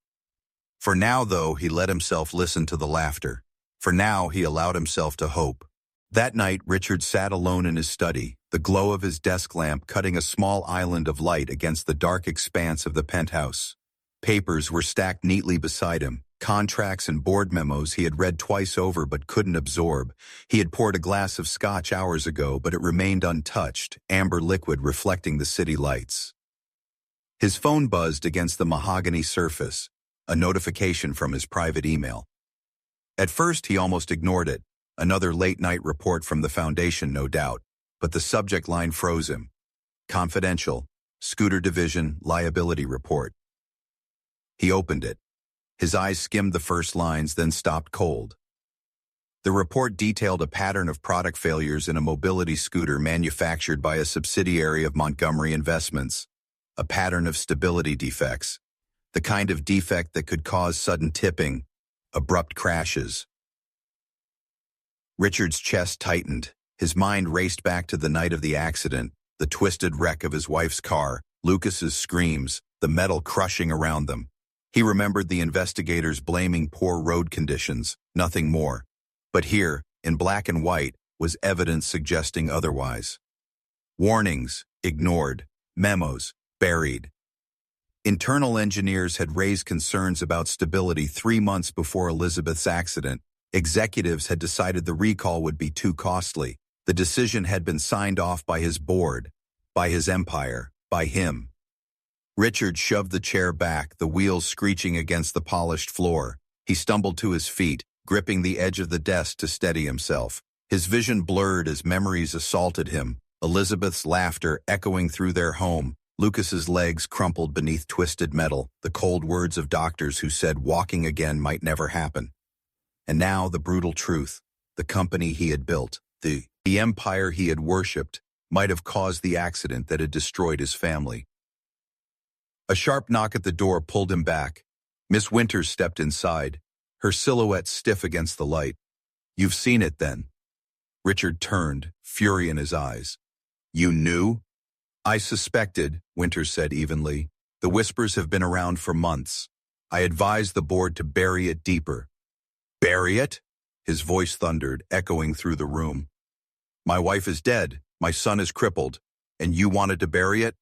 For now, though, he let himself listen to the laughter. For now, he allowed himself to hope. That night, Richard sat alone in his study, the glow of his desk lamp cutting a small island of light against the dark expanse of the penthouse. Papers were stacked neatly beside him, contracts and board memos he had read twice over but couldn't absorb. He had poured a glass of scotch hours ago, but it remained untouched, amber liquid reflecting the city lights. His phone buzzed against the mahogany surface, a notification from his private email. At first, he almost ignored it. Another late-night report from the foundation, no doubt, but the subject line froze him. Confidential, Scooter Division Liability Report. He opened it. His eyes skimmed the first lines, then stopped cold. The report detailed a pattern of product failures in a mobility scooter manufactured by a subsidiary of Montgomery Investments. A pattern of stability defects. The kind of defect that could cause sudden tipping, abrupt crashes. Richard's chest tightened. His mind raced back to the night of the accident, the twisted wreck of his wife's car, Lucas's screams, the metal crushing around them. He remembered the investigators blaming poor road conditions, nothing more. But here, in black and white, was evidence suggesting otherwise. Warnings, ignored. Memos, buried. Internal engineers had raised concerns about stability 3 months before Elizabeth's accident. Executives had decided the recall would be too costly. The decision had been signed off by his board, by his empire, by him. Richard shoved the chair back, the wheels screeching against the polished floor. He stumbled to his feet, gripping the edge of the desk to steady himself. His vision blurred as memories assaulted him, Elizabeth's laughter echoing through their home, Lucas's legs crumpled beneath twisted metal, the cold words of doctors who said walking again might never happen. And now the brutal truth, the company he had built, the empire he had worshipped, might have caused the accident that had destroyed his family. A sharp knock at the door pulled him back. Miss Winters stepped inside, her silhouette stiff against the light. "You've seen it, then?" Richard turned, fury in his eyes. "You knew?" "I suspected," Winters said evenly. "The whispers have been around for months. I advised the board to bury it deeper." "Bury it?" His voice thundered, echoing through the room. "My wife is dead, my son is crippled, and you wanted to bury it?"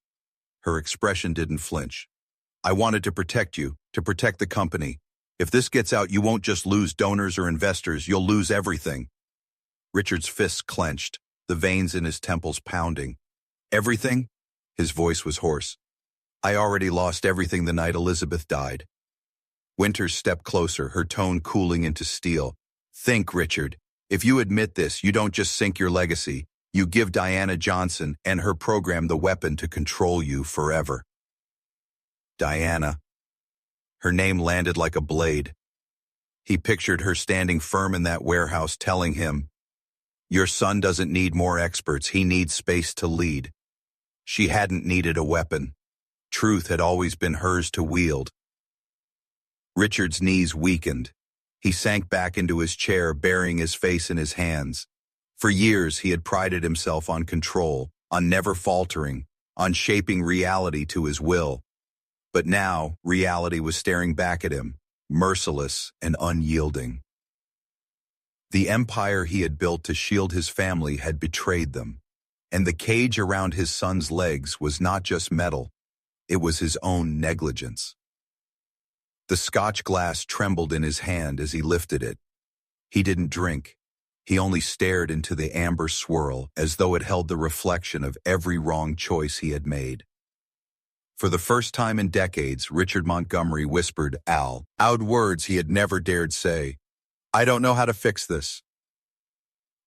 Her expression didn't flinch. "I wanted to protect you, to protect the company. If this gets out, you won't just lose donors or investors, you'll lose everything." Richard's fists clenched, the veins in his temples pounding. "Everything?" His voice was hoarse. "I already lost everything the night Elizabeth died." Winters stepped closer, her tone cooling into steel. "Think, Richard. If you admit this, you don't just sink your legacy. You give Diana Johnson and her program the weapon to control you forever." Diana. Her name landed like a blade. He pictured her standing firm in that warehouse telling him, "Your son doesn't need more experts, he needs space to lead." She hadn't needed a weapon. Truth had always been hers to wield. Richard's knees weakened. He sank back into his chair, burying his face in his hands. For years he had prided himself on control, on never faltering, on shaping reality to his will. But now, reality was staring back at him, merciless and unyielding. The empire he had built to shield his family had betrayed them, and the cage around his son's legs was not just metal, it was his own negligence. The Scotch glass trembled in his hand as he lifted it. He didn't drink. He only stared into the amber swirl as though it held the reflection of every wrong choice he had made. For the first time in decades, Richard Montgomery whispered out words he had never dared say. "I don't know how to fix this."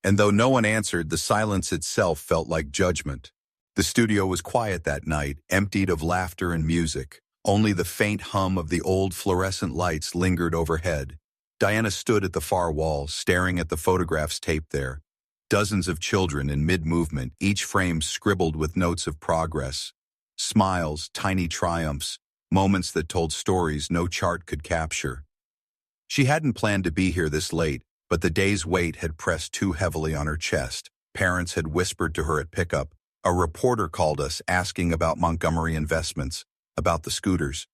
And though no one answered, the silence itself felt like judgment. The studio was quiet that night, emptied of laughter and music. Only the faint hum of the old fluorescent lights lingered overhead. Diana stood at the far wall, staring at the photographs taped there. Dozens of children in mid-movement, each frame scribbled with notes of progress. Smiles, tiny triumphs, moments that told stories no chart could capture. She hadn't planned to be here this late, but the day's weight had pressed too heavily on her chest. Parents had whispered to her at pickup. A reporter called us asking about Montgomery Investments, about the scooters.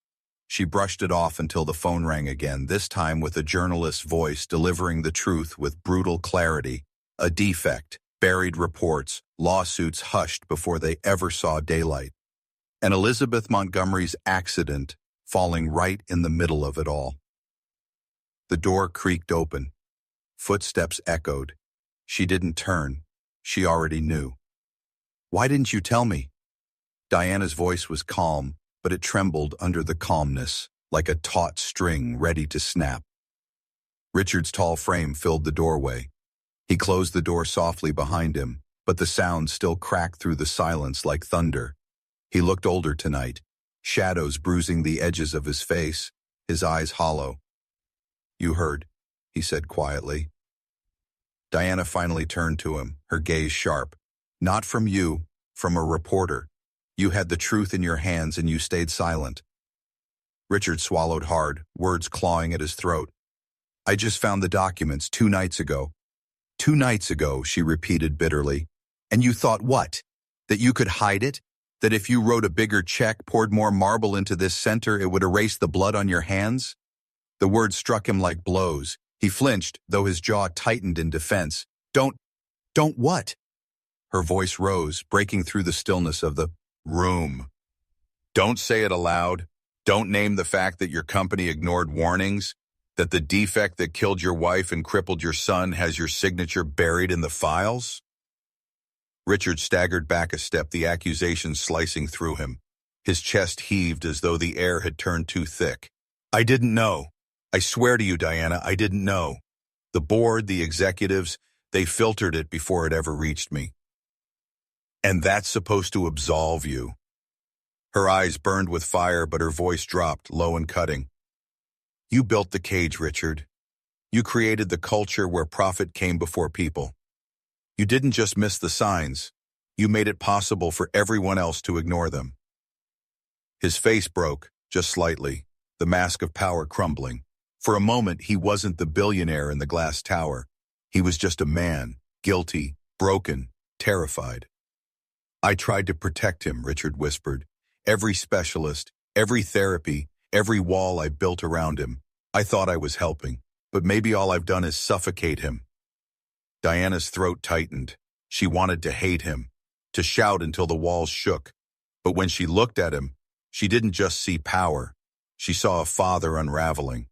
She brushed it off until the phone rang again, this time with a journalist's voice delivering the truth with brutal clarity. A defect, buried reports, lawsuits hushed before they ever saw daylight. And Elizabeth Montgomery's accident falling right in the middle of it all. The door creaked open. Footsteps echoed. She didn't turn. She already knew. "Why didn't you tell me?" Diana's voice was calm, but it trembled under the calmness, like a taut string ready to snap. Richard's tall frame filled the doorway. He closed the door softly behind him, but the sound still cracked through the silence like thunder. He looked older tonight, shadows bruising the edges of his face, his eyes hollow. "You heard," he said quietly. Diana finally turned to him, her gaze sharp. "Not from you, from a reporter. You had the truth in your hands and you stayed silent." Richard swallowed hard, words clawing at his throat. "I just found the documents 2 nights ago." 2 nights ago, she repeated bitterly. "And you thought what? That you could hide it? That if you wrote a bigger check, poured more marble into this center, it would erase the blood on your hands?" The words struck him like blows. He flinched, though his jaw tightened in defense. Don't what?" Her voice rose, breaking through the stillness of the room. "Don't say it aloud. Don't name the fact that your company ignored warnings, that the defect that killed your wife and crippled your son has your signature buried in the files?" Richard staggered back a step, the accusation slicing through him. His chest heaved as though the air had turned too thick. "I didn't know. I swear to you, Diana, I didn't know. The board, the executives, they filtered it before it ever reached me. And that's supposed to absolve you." Her eyes burned with fire, but her voice dropped, low and cutting. "You built the cage, Richard. You created the culture where profit came before people. You didn't just miss the signs. You made it possible for everyone else to ignore them." His face broke, just slightly, the mask of power crumbling. For a moment, he wasn't the billionaire in the glass tower. He was just a man, guilty, broken, terrified. "I tried to protect him," Richard whispered. "Every specialist, every therapy, every wall I built around him. I thought I was helping, but maybe all I've done is suffocate him." Diana's throat tightened. She wanted to hate him, to shout until the walls shook. But when she looked at him, she didn't just see power. She saw a father unraveling.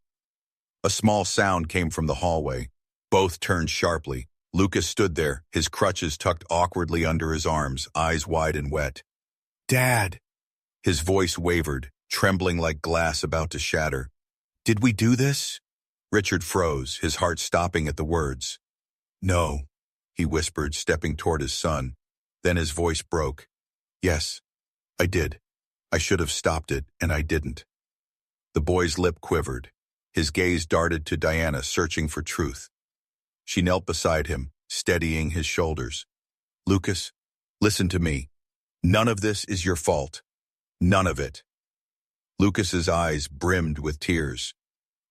A small sound came from the hallway. Both turned sharply. Lucas stood there, his crutches tucked awkwardly under his arms, eyes wide and wet. "Dad!" His voice wavered, trembling like glass about to shatter. "Did we do this?" Richard froze, his heart stopping at the words. "No," he whispered, stepping toward his son. Then his voice broke. "Yes, I did. I should have stopped it, and I didn't." The boy's lip quivered. His gaze darted to Diana, searching for truth. She knelt beside him, steadying his shoulders. "Lucas, listen to me. None of this is your fault. None of it." Lucas's eyes brimmed with tears.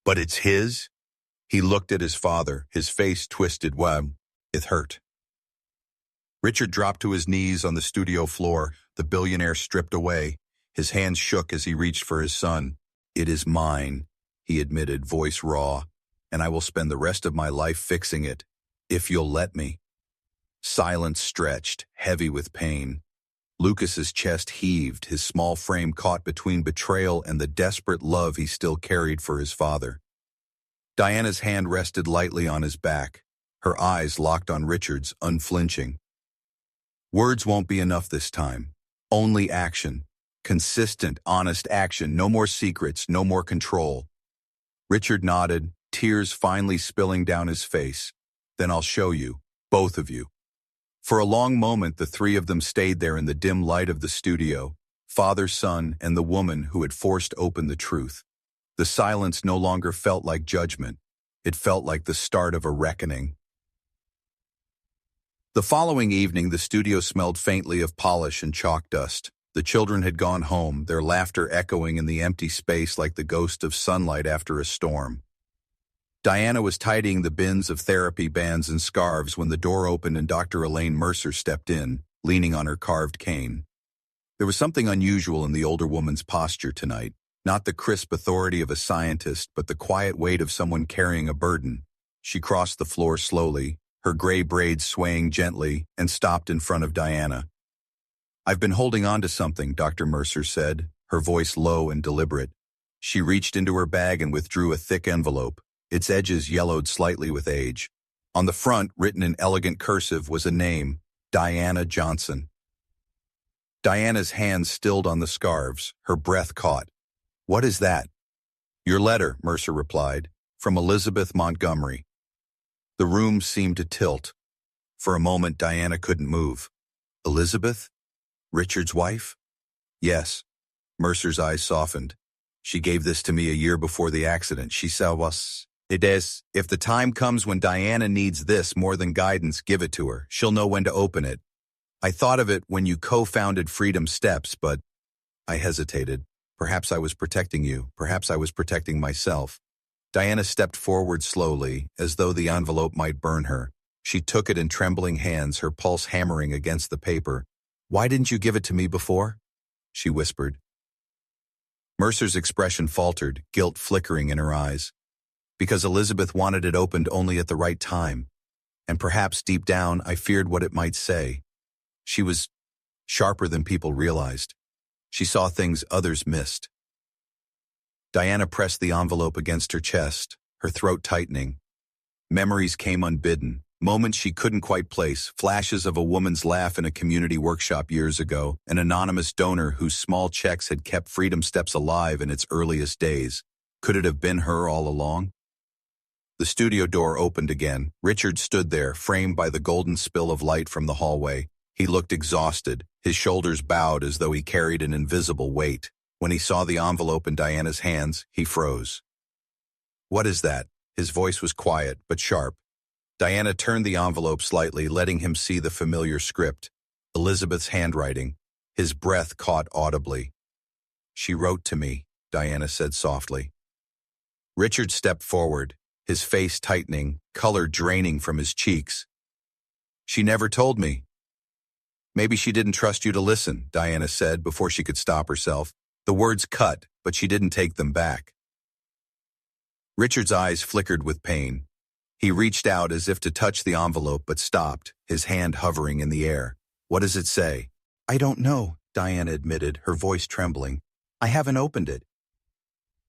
"But it's his?" He looked at his father, his face twisted. "Well, it hurt." Richard dropped to his knees on the studio floor, the billionaire stripped away. His hands shook as he reached for his son. "It is mine," he admitted, voice raw, "and I will spend the rest of my life fixing it, if you'll let me." Silence stretched, heavy with pain. Lucas's chest heaved, his small frame caught between betrayal and the desperate love he still carried for his father. Diana's hand rested lightly on his back, her eyes locked on Richard's, unflinching. "Words won't be enough this time. Only action. Consistent, honest action. No more secrets, no more control." Richard nodded, tears finally spilling down his face. "Then I'll show you, both of you." For a long moment, the three of them stayed there in the dim light of the studio, father, son, and the woman who had forced open the truth. The silence no longer felt like judgment. It felt like the start of a reckoning. The following evening, the studio smelled faintly of polish and chalk dust. The children had gone home, their laughter echoing in the empty space like the ghost of sunlight after a storm. Diana was tidying the bins of therapy bands and scarves when the door opened and Dr. Elaine Mercer stepped in, leaning on her carved cane. There was something unusual in the older woman's posture tonight, not the crisp authority of a scientist, but the quiet weight of someone carrying a burden. She crossed the floor slowly, her gray braids swaying gently, and stopped in front of Diana. "I've been holding on to something," Dr. Mercer said, her voice low and deliberate. She reached into her bag and withdrew a thick envelope. Its edges yellowed slightly with age. On the front, written in elegant cursive, was a name, Diana Johnson. Diana's hands stilled on the scarves, her breath caught. "What is that?" "Your letter," Mercer replied, "from Elizabeth Montgomery." The room seemed to tilt. For a moment, Diana couldn't move. Elizabeth? Richard's wife? Yes. Mercer's eyes softened. She gave this to me a year before the accident. She said us. It is, if the time comes when Diana needs this more than guidance, give it to her. She'll know when to open it. I thought of it when you co-founded Freedom Steps, but I hesitated. Perhaps I was protecting you. Perhaps I was protecting myself. Diana stepped forward slowly, as though the envelope might burn her. She took it in trembling hands, her pulse hammering against the paper. Why didn't you give it to me before? She whispered. Mercer's expression faltered, guilt flickering in her eyes. Because Elizabeth wanted it opened only at the right time. And perhaps deep down, I feared what it might say. She was sharper than people realized. She saw things others missed. Diana pressed the envelope against her chest, her throat tightening. Memories came unbidden, moments she couldn't quite place, flashes of a woman's laugh in a community workshop years ago, an anonymous donor whose small checks had kept Freedom Steps alive in its earliest days. Could it have been her all along? The studio door opened again. Richard stood there, framed by the golden spill of light from the hallway. He looked exhausted, his shoulders bowed as though he carried an invisible weight. When he saw the envelope in Diana's hands, he froze. What is that? His voice was quiet, but sharp. Diana turned the envelope slightly, letting him see the familiar script. Elizabeth's handwriting. His breath caught audibly. She wrote to me, Diana said softly. Richard stepped forward, his face tightening, color draining from his cheeks. She never told me. Maybe she didn't trust you to listen, Diana said before she could stop herself. The words cut, but she didn't take them back. Richard's eyes flickered with pain. He reached out as if to touch the envelope but stopped, his hand hovering in the air. What does it say? I don't know, Diana admitted, her voice trembling. I haven't opened it.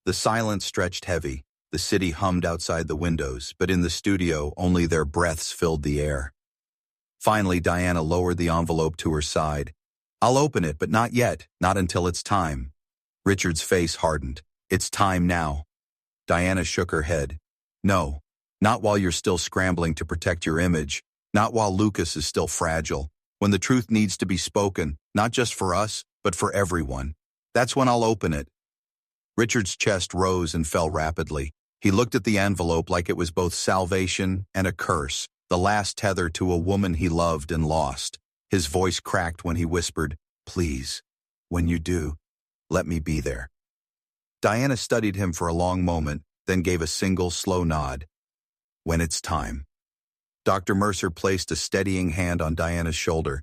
The silence stretched heavy. The city hummed outside the windows, but in the studio only their breaths filled the air. Finally, Diana lowered the envelope to her side. I'll open it, but not yet, not until it's time. Richard's face hardened. It's time now. Diana shook her head. No, not while you're still scrambling to protect your image, not while Lucas is still fragile, when the truth needs to be spoken, not just for us, but for everyone. That's when I'll open it. Richard's chest rose and fell rapidly. He looked at the envelope like it was both salvation and a curse, the last tether to a woman he loved and lost. His voice cracked when he whispered, Please, when you do, let me be there. Diana studied him for a long moment, then gave a single slow nod. When it's time. Dr. Mercer placed a steadying hand on Diana's shoulder.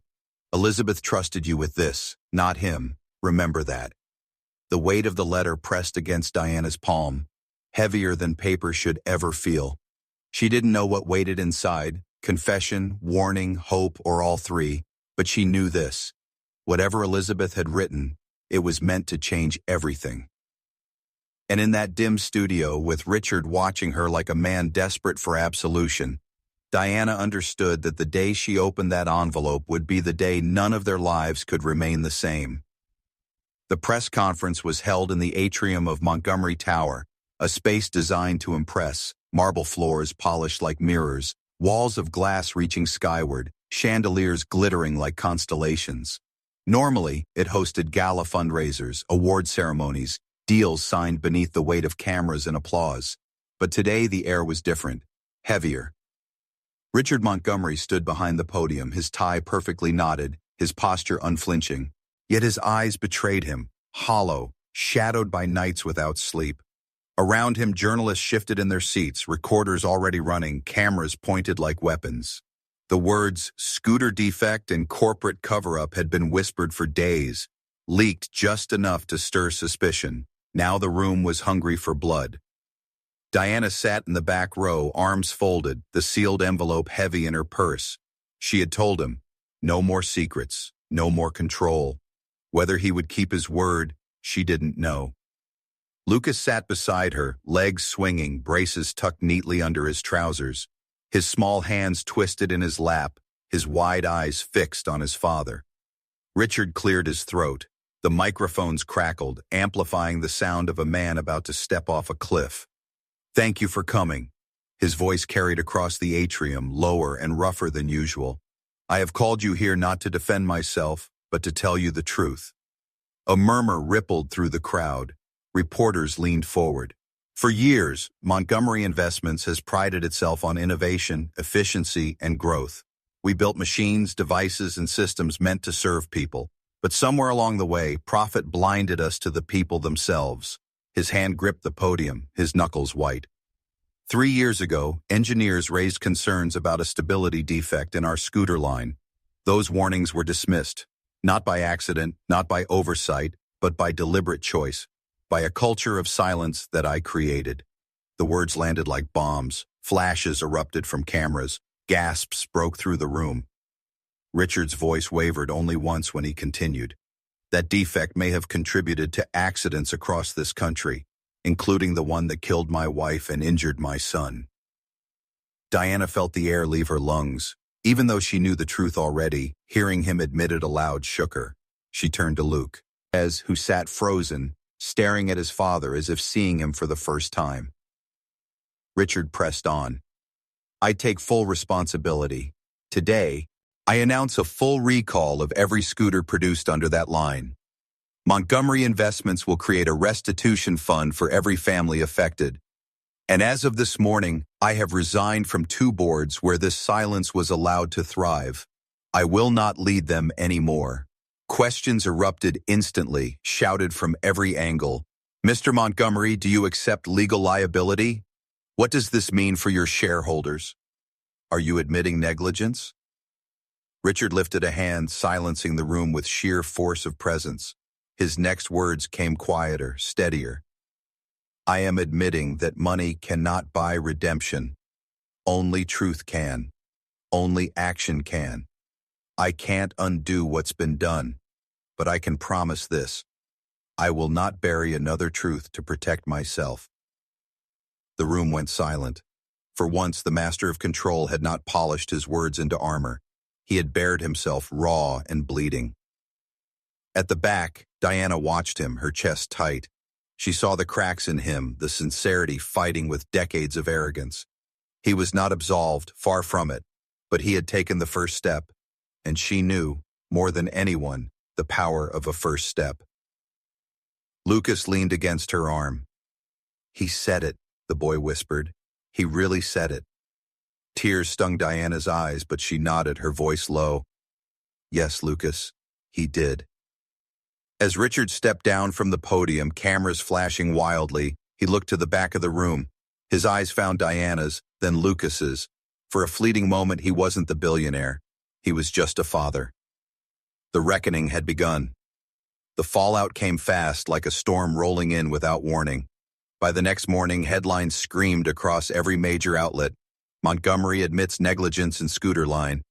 Elizabeth trusted you with this, not him. Remember that. The weight of the letter pressed against Diana's palm, heavier than paper should ever feel. She didn't know what waited inside, confession, warning, hope, or all three, but she knew this. Whatever Elizabeth had written, it was meant to change everything. And in that dim studio, with Richard watching her like a man desperate for absolution, Diana understood that the day she opened that envelope would be the day none of their lives could remain the same. The press conference was held in the atrium of Montgomery Tower, a space designed to impress, marble floors polished like mirrors, walls of glass reaching skyward, chandeliers glittering like constellations. Normally, it hosted gala fundraisers, award ceremonies, deals signed beneath the weight of cameras and applause. But today the air was different, heavier. Richard Montgomery stood behind the podium, his tie perfectly knotted, his posture unflinching. Yet his eyes betrayed him, hollow, shadowed by nights without sleep. Around him, journalists shifted in their seats, recorders already running, cameras pointed like weapons. The words scooter defect and corporate cover-up had been whispered for days, leaked just enough to stir suspicion. Now the room was hungry for blood. Diana sat in the back row, arms folded, the sealed envelope heavy in her purse. She had told him, no more secrets, no more control. Whether he would keep his word, she didn't know. Lucas sat beside her, legs swinging, braces tucked neatly under his trousers, his small hands twisted in his lap, his wide eyes fixed on his father. Richard cleared his throat. The microphones crackled, amplifying the sound of a man about to step off a cliff. Thank you for coming. His voice carried across the atrium, lower and rougher than usual. "I have called you here not to defend myself, but to tell you the truth." A murmur rippled through the crowd. Reporters leaned forward. For years, Montgomery Investments has prided itself on innovation, efficiency, and growth. We built machines, devices, and systems meant to serve people. But somewhere along the way, profit blinded us to the people themselves. His hand gripped the podium, his knuckles white. 3 years ago, engineers raised concerns about a stability defect in our scooter line. Those warnings were dismissed, not by accident, not by oversight, but by deliberate choice, by a culture of silence that I created. The words landed like bombs, flashes erupted from cameras, gasps broke through the room. Richard's voice wavered only once when he continued. That defect may have contributed to accidents across this country, including the one that killed my wife and injured my son. Diana felt the air leave her lungs. Even though she knew the truth already, hearing him admit it aloud shook her. She turned to Luke, who sat frozen, staring at his father as if seeing him for the first time. Richard pressed on. "I take full responsibility. Today, I announce a full recall of every scooter produced under that line. Montgomery Investments will create a restitution fund for every family affected. And as of this morning, I have resigned from 2 boards where this silence was allowed to thrive. I will not lead them anymore." Questions erupted instantly, shouted from every angle. "Mr. Montgomery, do you accept legal liability? What does this mean for your shareholders? Are you admitting negligence?" Richard lifted a hand, silencing the room with sheer force of presence. His next words came quieter, steadier. "I am admitting that money cannot buy redemption. Only truth can. Only action can. I can't undo what's been done, but I can promise this. I will not bury another truth to protect myself." The room went silent. For once, the master of control had not polished his words into armor. He had bared himself raw and bleeding. At the back, Diana watched him, her chest tight. She saw the cracks in him, the sincerity fighting with decades of arrogance. He was not absolved, far from it, but he had taken the first step, and she knew, more than anyone, the power of a first step. Lucas leaned against her arm. "He said it," the boy whispered. "He really said it." Tears stung Diana's eyes, but she nodded, her voice low. "Yes, Lucas, he did." As Richard stepped down from the podium, cameras flashing wildly, he looked to the back of the room. His eyes found Diana's, then Lucas's. For a fleeting moment, he wasn't the billionaire. He was just a father. The reckoning had begun. The fallout came fast, like a storm rolling in without warning. By the next morning, headlines screamed across every major outlet. Montgomery admits negligence in scooter line.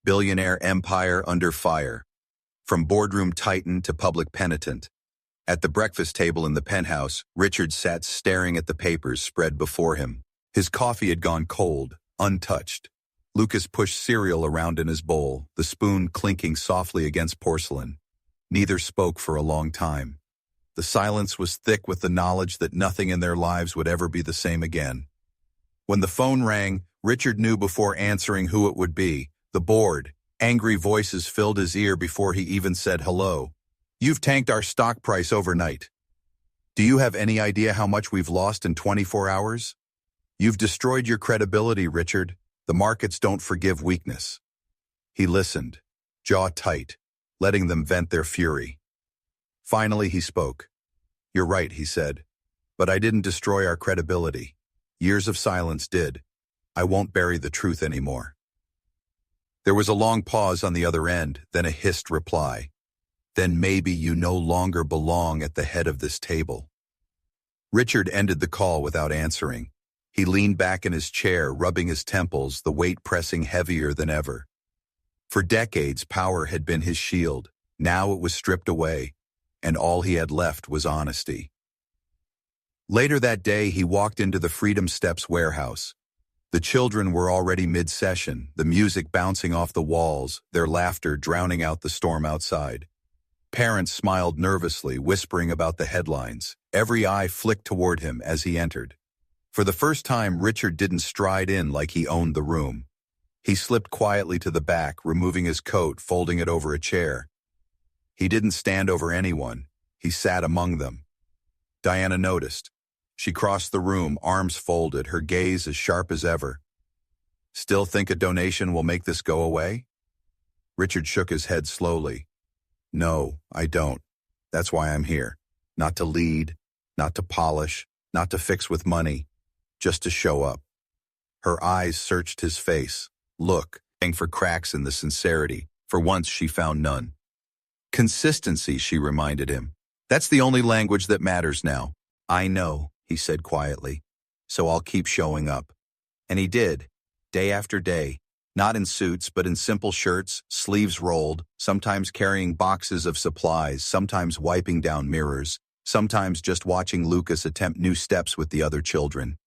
Billionaire empire under fire. From boardroom titan to public penitent. At the breakfast table in the penthouse, Richard sat staring at the papers spread before him. His coffee had gone cold, untouched. Lucas pushed cereal around in his bowl, the spoon clinking softly against porcelain. Neither spoke for a long time. The silence was thick with the knowledge that nothing in their lives would ever be the same again. When the phone rang, Richard knew before answering who it would be. The board. Angry voices filled his ear before he even said hello. "You've tanked our stock price overnight. Do you have any idea how much we've lost in 24 hours? You've destroyed your credibility, Richard. The markets don't forgive weakness." He listened, jaw tight, letting them vent their fury. Finally, he spoke. "You're right," he said. "But I didn't destroy our credibility. Years of silence did. I won't bury the truth anymore." There was a long pause on the other end, then a hissed reply. "Then maybe you no longer belong at the head of this table." Richard ended the call without answering. He leaned back in his chair, rubbing his temples, the weight pressing heavier than ever. For decades, power had been his shield. Now it was stripped away, and all he had left was honesty. Later that day, he walked into the Freedom Steps warehouse. The children were already mid-session, the music bouncing off the walls, their laughter drowning out the storm outside. Parents smiled nervously, whispering about the headlines. Every eye flicked toward him as he entered. For the first time, Richard didn't stride in like he owned the room. He slipped quietly to the back, removing his coat, folding it over a chair. He didn't stand over anyone. He sat among them. Diana noticed. She crossed the room, arms folded, her gaze as sharp as ever. Still think a donation will make this go away? Richard shook his head slowly. No, I don't. That's why I'm here. Not to lead, not to polish, not to fix with money, just to show up. Her eyes searched his face. Looking for cracks in the sincerity. For once, she found none. Consistency, she reminded him. That's the only language that matters now. I know, he said quietly, so I'll keep showing up. And he did, day after day, not in suits but in simple shirts, sleeves rolled, sometimes carrying boxes of supplies, sometimes wiping down mirrors, sometimes just watching Lucas attempt new steps with the other children.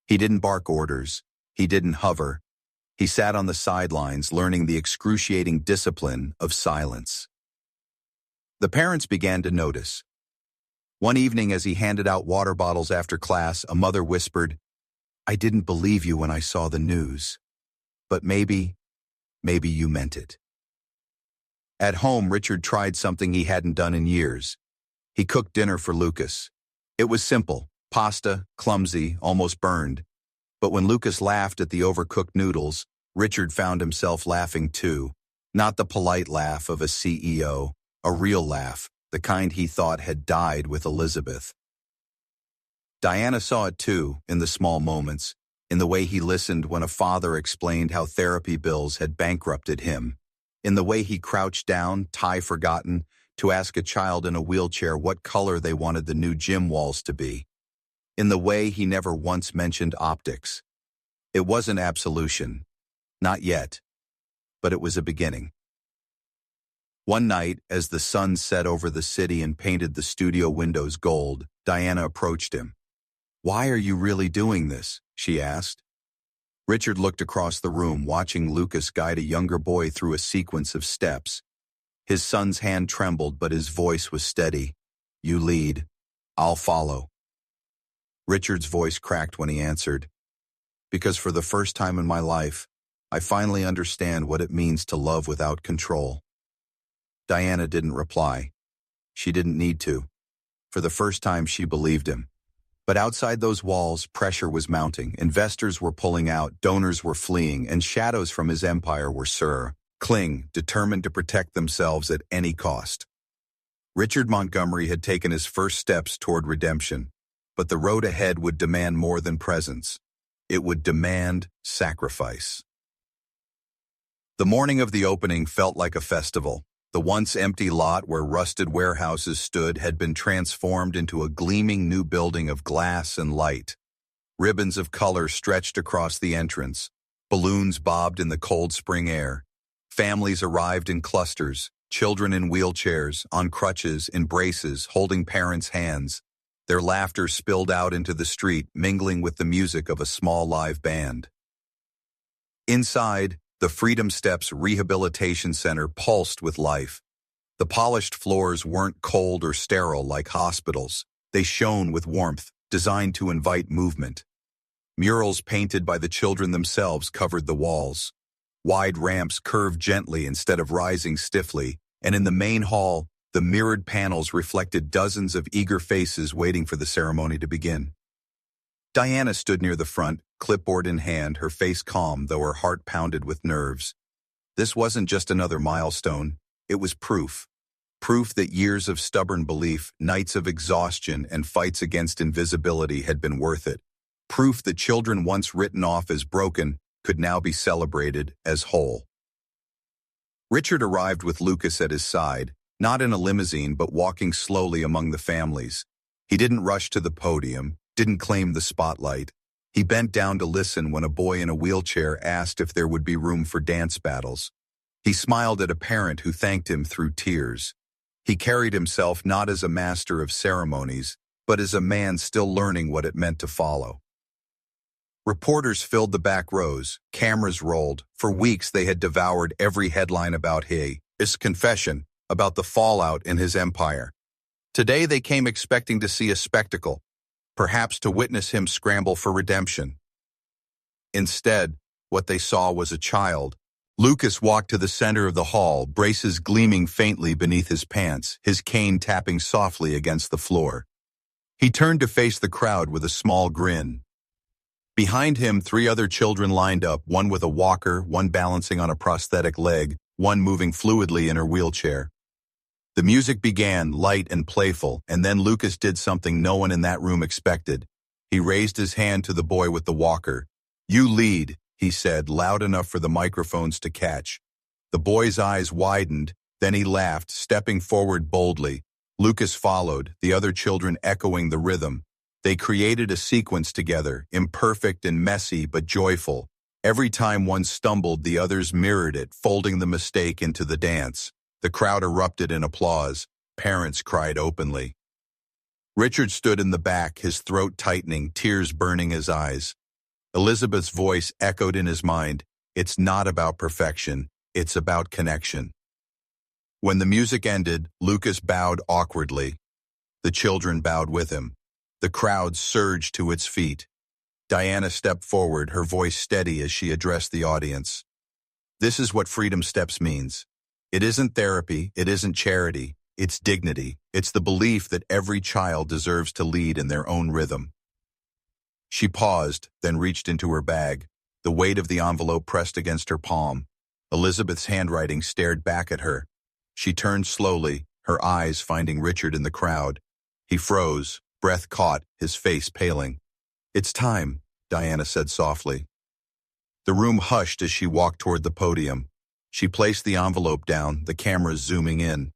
He didn't bark orders. He didn't hover. He sat on the sidelines, learning the excruciating discipline of silence. The parents began to notice. One evening, as he handed out water bottles after class, a mother whispered, "I didn't believe you when I saw the news. But maybe you meant it." At home, Richard tried something he hadn't done in years. He cooked dinner for Lucas. It was simple, pasta, clumsy, almost burned. But when Lucas laughed at the overcooked noodles, Richard found himself laughing too. Not the polite laugh of a CEO, a real laugh, the kind he thought had died with Elizabeth. Diana saw it too, in the small moments, in the way he listened when a father explained how therapy bills had bankrupted him, in the way he crouched down, tie forgotten, to ask a child in a wheelchair what color they wanted the new gym walls to be, in the way he never once mentioned optics. It wasn't absolution. Not yet. But it was a beginning. One night, as the sun set over the city and painted the studio windows gold, Diana approached him. "Why are you really doing this?" she asked. Richard looked across the room, watching Lucas guide a younger boy through a sequence of steps. His son's hand trembled, but his voice was steady. "You lead. I'll follow." Richard's voice cracked when he answered, "Because for the first time in my life, I finally understand what it means to love without control." Diana didn't reply. She didn't need to. For the first time, she believed him. But outside those walls, pressure was mounting. Investors were pulling out, donors were fleeing, and shadows from his empire were circling, determined to protect themselves at any cost. Richard Montgomery had taken his first steps toward redemption, but the road ahead would demand more than presence. It would demand sacrifice. The morning of the opening felt like a festival. The once empty lot where rusted warehouses stood had been transformed into a gleaming new building of glass and light. Ribbons of color stretched across the entrance. Balloons bobbed in the cold spring air. Families arrived in clusters, children in wheelchairs, on crutches, in braces, holding parents' hands. Their laughter spilled out into the street, mingling with the music of a small live band. Inside, the Freedom Steps Rehabilitation Center pulsed with life. The polished floors weren't cold or sterile like hospitals. They shone with warmth, designed to invite movement. Murals painted by the children themselves covered the walls. Wide ramps curved gently instead of rising stiffly, and in the main hall, the mirrored panels reflected dozens of eager faces waiting for the ceremony to begin. Diana stood near the front, clipboard in hand, her face calm, though her heart pounded with nerves. This wasn't just another milestone. It was proof. Proof that years of stubborn belief, nights of exhaustion, and fights against invisibility had been worth it. Proof that children once written off as broken could now be celebrated as whole. Richard arrived with Lucas at his side, not in a limousine but walking slowly among the families. He didn't rush to the podium, didn't claim the spotlight. He bent down to listen when a boy in a wheelchair asked if there would be room for dance battles. He smiled at a parent who thanked him through tears. He carried himself not as a master of ceremonies, but as a man still learning what it meant to follow. Reporters filled the back rows, cameras rolled. For weeks they had devoured every headline about his confession, about the fallout in his empire. Today they came expecting to see a spectacle. perhaps to witness him scramble for redemption. Instead, what they saw was a child. Lucas walked to the center of the hall, braces gleaming faintly beneath his pants, his cane tapping softly against the floor. He turned to face the crowd with a small grin. Behind him, 3 other children lined up, one with a walker, one balancing on a prosthetic leg, one moving fluidly in her wheelchair. The music began, light and playful, and then Lucas did something no one in that room expected. He raised his hand to the boy with the walker. "You lead," he said, loud enough for the microphones to catch. The boy's eyes widened, then he laughed, stepping forward boldly. Lucas followed, the other children echoing the rhythm. They created a sequence together, imperfect and messy but joyful. Every time one stumbled, the others mirrored it, folding the mistake into the dance. The crowd erupted in applause. Parents cried openly. Richard stood in the back, his throat tightening, tears burning his eyes. Elizabeth's voice echoed in his mind. "It's not about perfection, it's about connection." When the music ended, Lucas bowed awkwardly. The children bowed with him. The crowd surged to its feet. Diana stepped forward, her voice steady as she addressed the audience. "This is what Freedom Steps means. It isn't therapy, it isn't charity, it's dignity. It's the belief that every child deserves to lead in their own rhythm." She paused, then reached into her bag. The weight of the envelope pressed against her palm. Elizabeth's handwriting stared back at her. She turned slowly, her eyes finding Richard in the crowd. He froze, breath caught, his face paling. "It's time," Diana said softly. The room hushed as she walked toward the podium. She placed the envelope down, the cameras zooming in.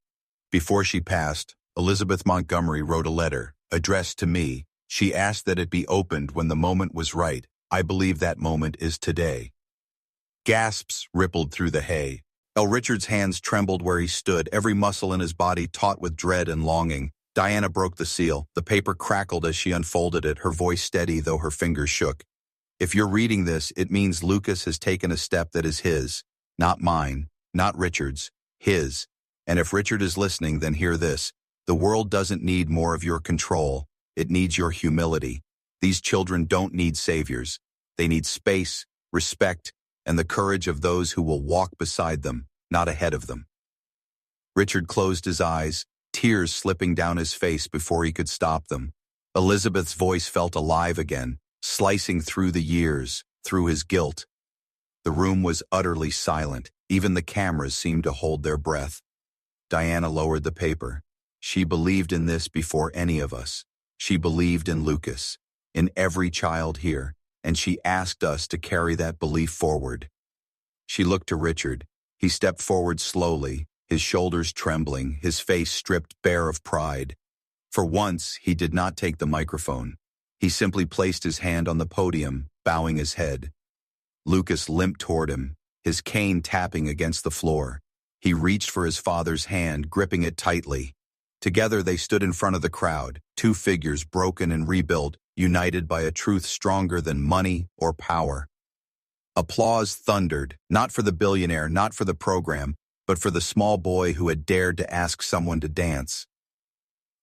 Before she passed, Elizabeth Montgomery wrote a letter, addressed to me. She asked that it be opened when the moment was right. I believe that moment is today. Gasps rippled through the hay. Richard's hands trembled where he stood, every muscle in his body taut with dread and longing. Diana broke the seal. The paper crackled as she unfolded it, her voice steady though her fingers shook. "If you're reading this, it means Lucas has taken a step that is his. Not mine, not Richard's, his. And if Richard is listening, then hear this. The world doesn't need more of your control. It needs your humility. These children don't need saviors. They need space, respect, and the courage of those who will walk beside them, not ahead of them." Richard closed his eyes, tears slipping down his face before he could stop them. Elizabeth's voice felt alive again, slicing through the years, through his guilt. The room was utterly silent. Even the cameras seemed to hold their breath. Diana lowered the paper. She believed in this before any of us. She believed in Lucas, in every child here, and she asked us to carry that belief forward. She looked to Richard. He stepped forward slowly, his shoulders trembling, his face stripped bare of pride. For once, he did not take the microphone. He simply placed his hand on the podium, bowing his head. Lucas limped toward him, his cane tapping against the floor. He reached for his father's hand, gripping it tightly. Together they stood in front of the crowd, 2 figures broken and rebuilt, united by a truth stronger than money or power. Applause thundered, not for the billionaire, not for the program, but for the small boy who had dared to ask someone to dance.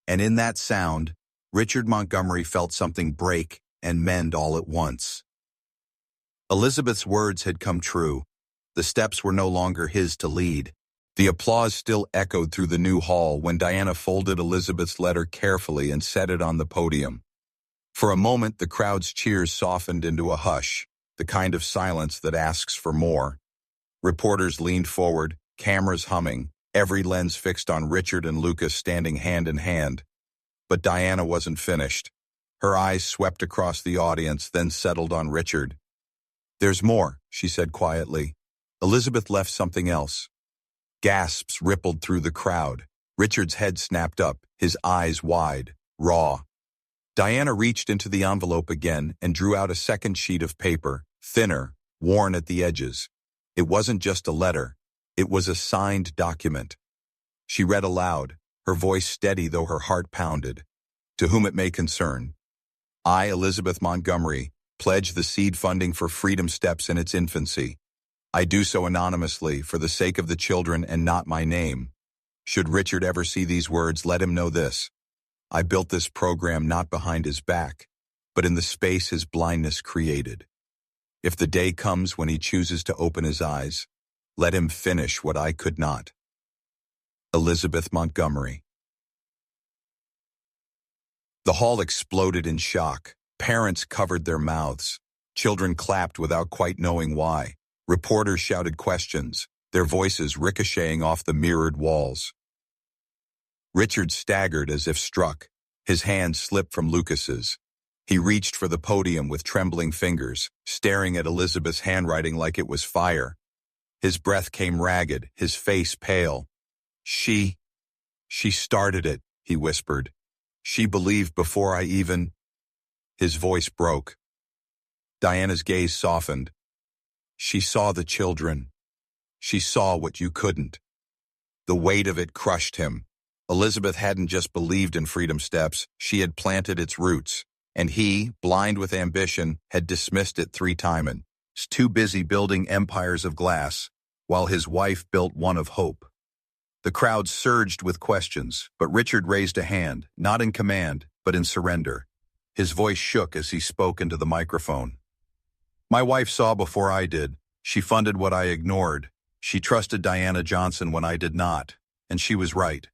And in that sound, Richard Montgomery felt something break and mend all at once. Elizabeth's words had come true. The steps were no longer his to lead. The applause still echoed through the new hall when Diana folded Elizabeth's letter carefully and set it on the podium. For a moment, the crowd's cheers softened into a hush, the kind of silence that asks for more. Reporters leaned forward, cameras humming, every lens fixed on Richard and Lucas standing hand in hand. But Diana wasn't finished. Her eyes swept across the audience, then settled on Richard. "There's more," she said quietly. "Elizabeth left something else." Gasps rippled through the crowd. Richard's head snapped up, his eyes wide, raw. Diana reached into the envelope again and drew out a second sheet of paper, thinner, worn at the edges. It wasn't just a letter. It was a signed document. She read aloud, her voice steady though her heart pounded. "To whom it may concern. I, Elizabeth Montgomery, pledge the seed funding for Freedom Steps in its infancy. I do so anonymously for the sake of the children and not my name. Should Richard ever see these words, let him know this. I built this program not behind his back, but in the space his blindness created. If the day comes when he chooses to open his eyes, let him finish what I could not. Elizabeth Montgomery. The hall exploded in shock. Parents covered their mouths. Children clapped without quite knowing why. Reporters shouted questions, their voices ricocheting off the mirrored walls. Richard staggered as if struck. His hand slipped from Lucas's. He reached for the podium with trembling fingers, staring at Elizabeth's handwriting like it was fire. His breath came ragged, his face pale. She started it, he whispered. She believed before I even... His voice broke. Diana's gaze softened. She saw the children. She saw what you couldn't. The weight of it crushed him. Elizabeth hadn't just believed in Freedom Steps, she had planted its roots. And he, blind with ambition, had dismissed it 3 times. Too busy building empires of glass, while his wife built one of hope. The crowd surged with questions, but Richard raised a hand, not in command, but in surrender. His voice shook as he spoke into the microphone. My wife saw before I did. She funded what I ignored. She trusted Diana Johnson when I did not, and she was right.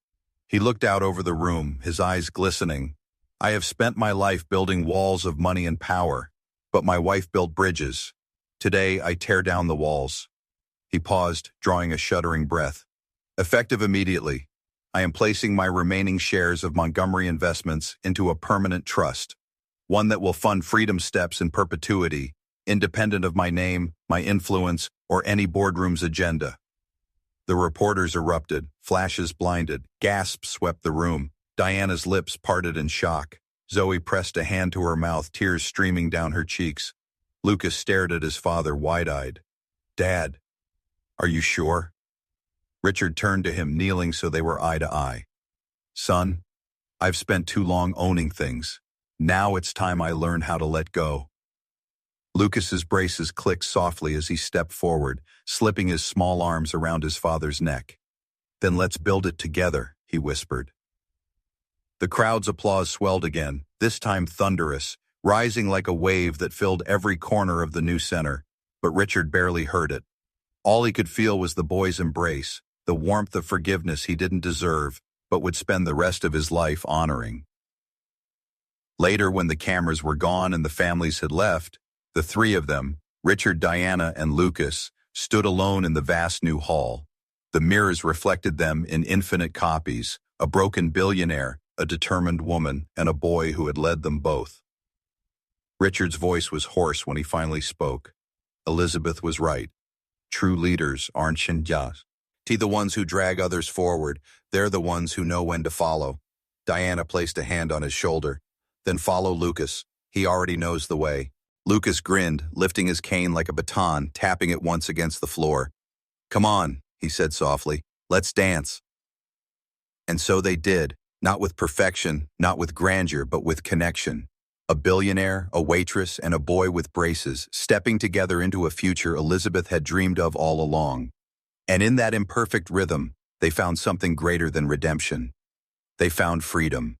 He looked out over the room, his eyes glistening. I have spent my life building walls of money and power, but my wife built bridges. Today, I tear down the walls. He paused, drawing a shuddering breath. Effective immediately, I am placing my remaining shares of Montgomery Investments into a permanent trust, one that will fund Freedom Steps in perpetuity, independent of my name, my influence, or any boardroom's agenda. The reporters erupted, flashes blinded, gasps swept the room. Diana's lips parted in shock. Zoe pressed a hand to her mouth, tears streaming down her cheeks. Lucas stared at his father wide-eyed. Dad, are you sure? Richard turned to him, kneeling so they were eye to eye. Son, I've spent too long owning things. Now it's time I learn how to let go. Lucas's braces clicked softly as he stepped forward, slipping his small arms around his father's neck. Then let's build it together, he whispered. The crowd's applause swelled again, this time thunderous, rising like a wave that filled every corner of the new center, but Richard barely heard it. All he could feel was the boy's embrace, the warmth of forgiveness he didn't deserve, but would spend the rest of his life honoring. Later, when the cameras were gone and the families had left, the 3 of them, Richard, Diana, and Lucas, stood alone in the vast new hall. The mirrors reflected them in infinite copies, a broken billionaire, a determined woman, and a boy who had led them both. Richard's voice was hoarse when he finally spoke. Elizabeth was right. True leaders aren't shinjas. The ones who drag others forward, they're the ones who know when to follow. Diana placed a hand on his shoulder. Then follow Lucas. He already knows the way. Lucas grinned, lifting his cane like a baton, tapping it once against the floor. Come on, he said softly. Let's dance. And so they did, not with perfection, not with grandeur, but with connection. A billionaire, a waitress, and a boy with braces, stepping together into a future Elizabeth had dreamed of all along. And in that imperfect rhythm, they found something greater than redemption. They found freedom.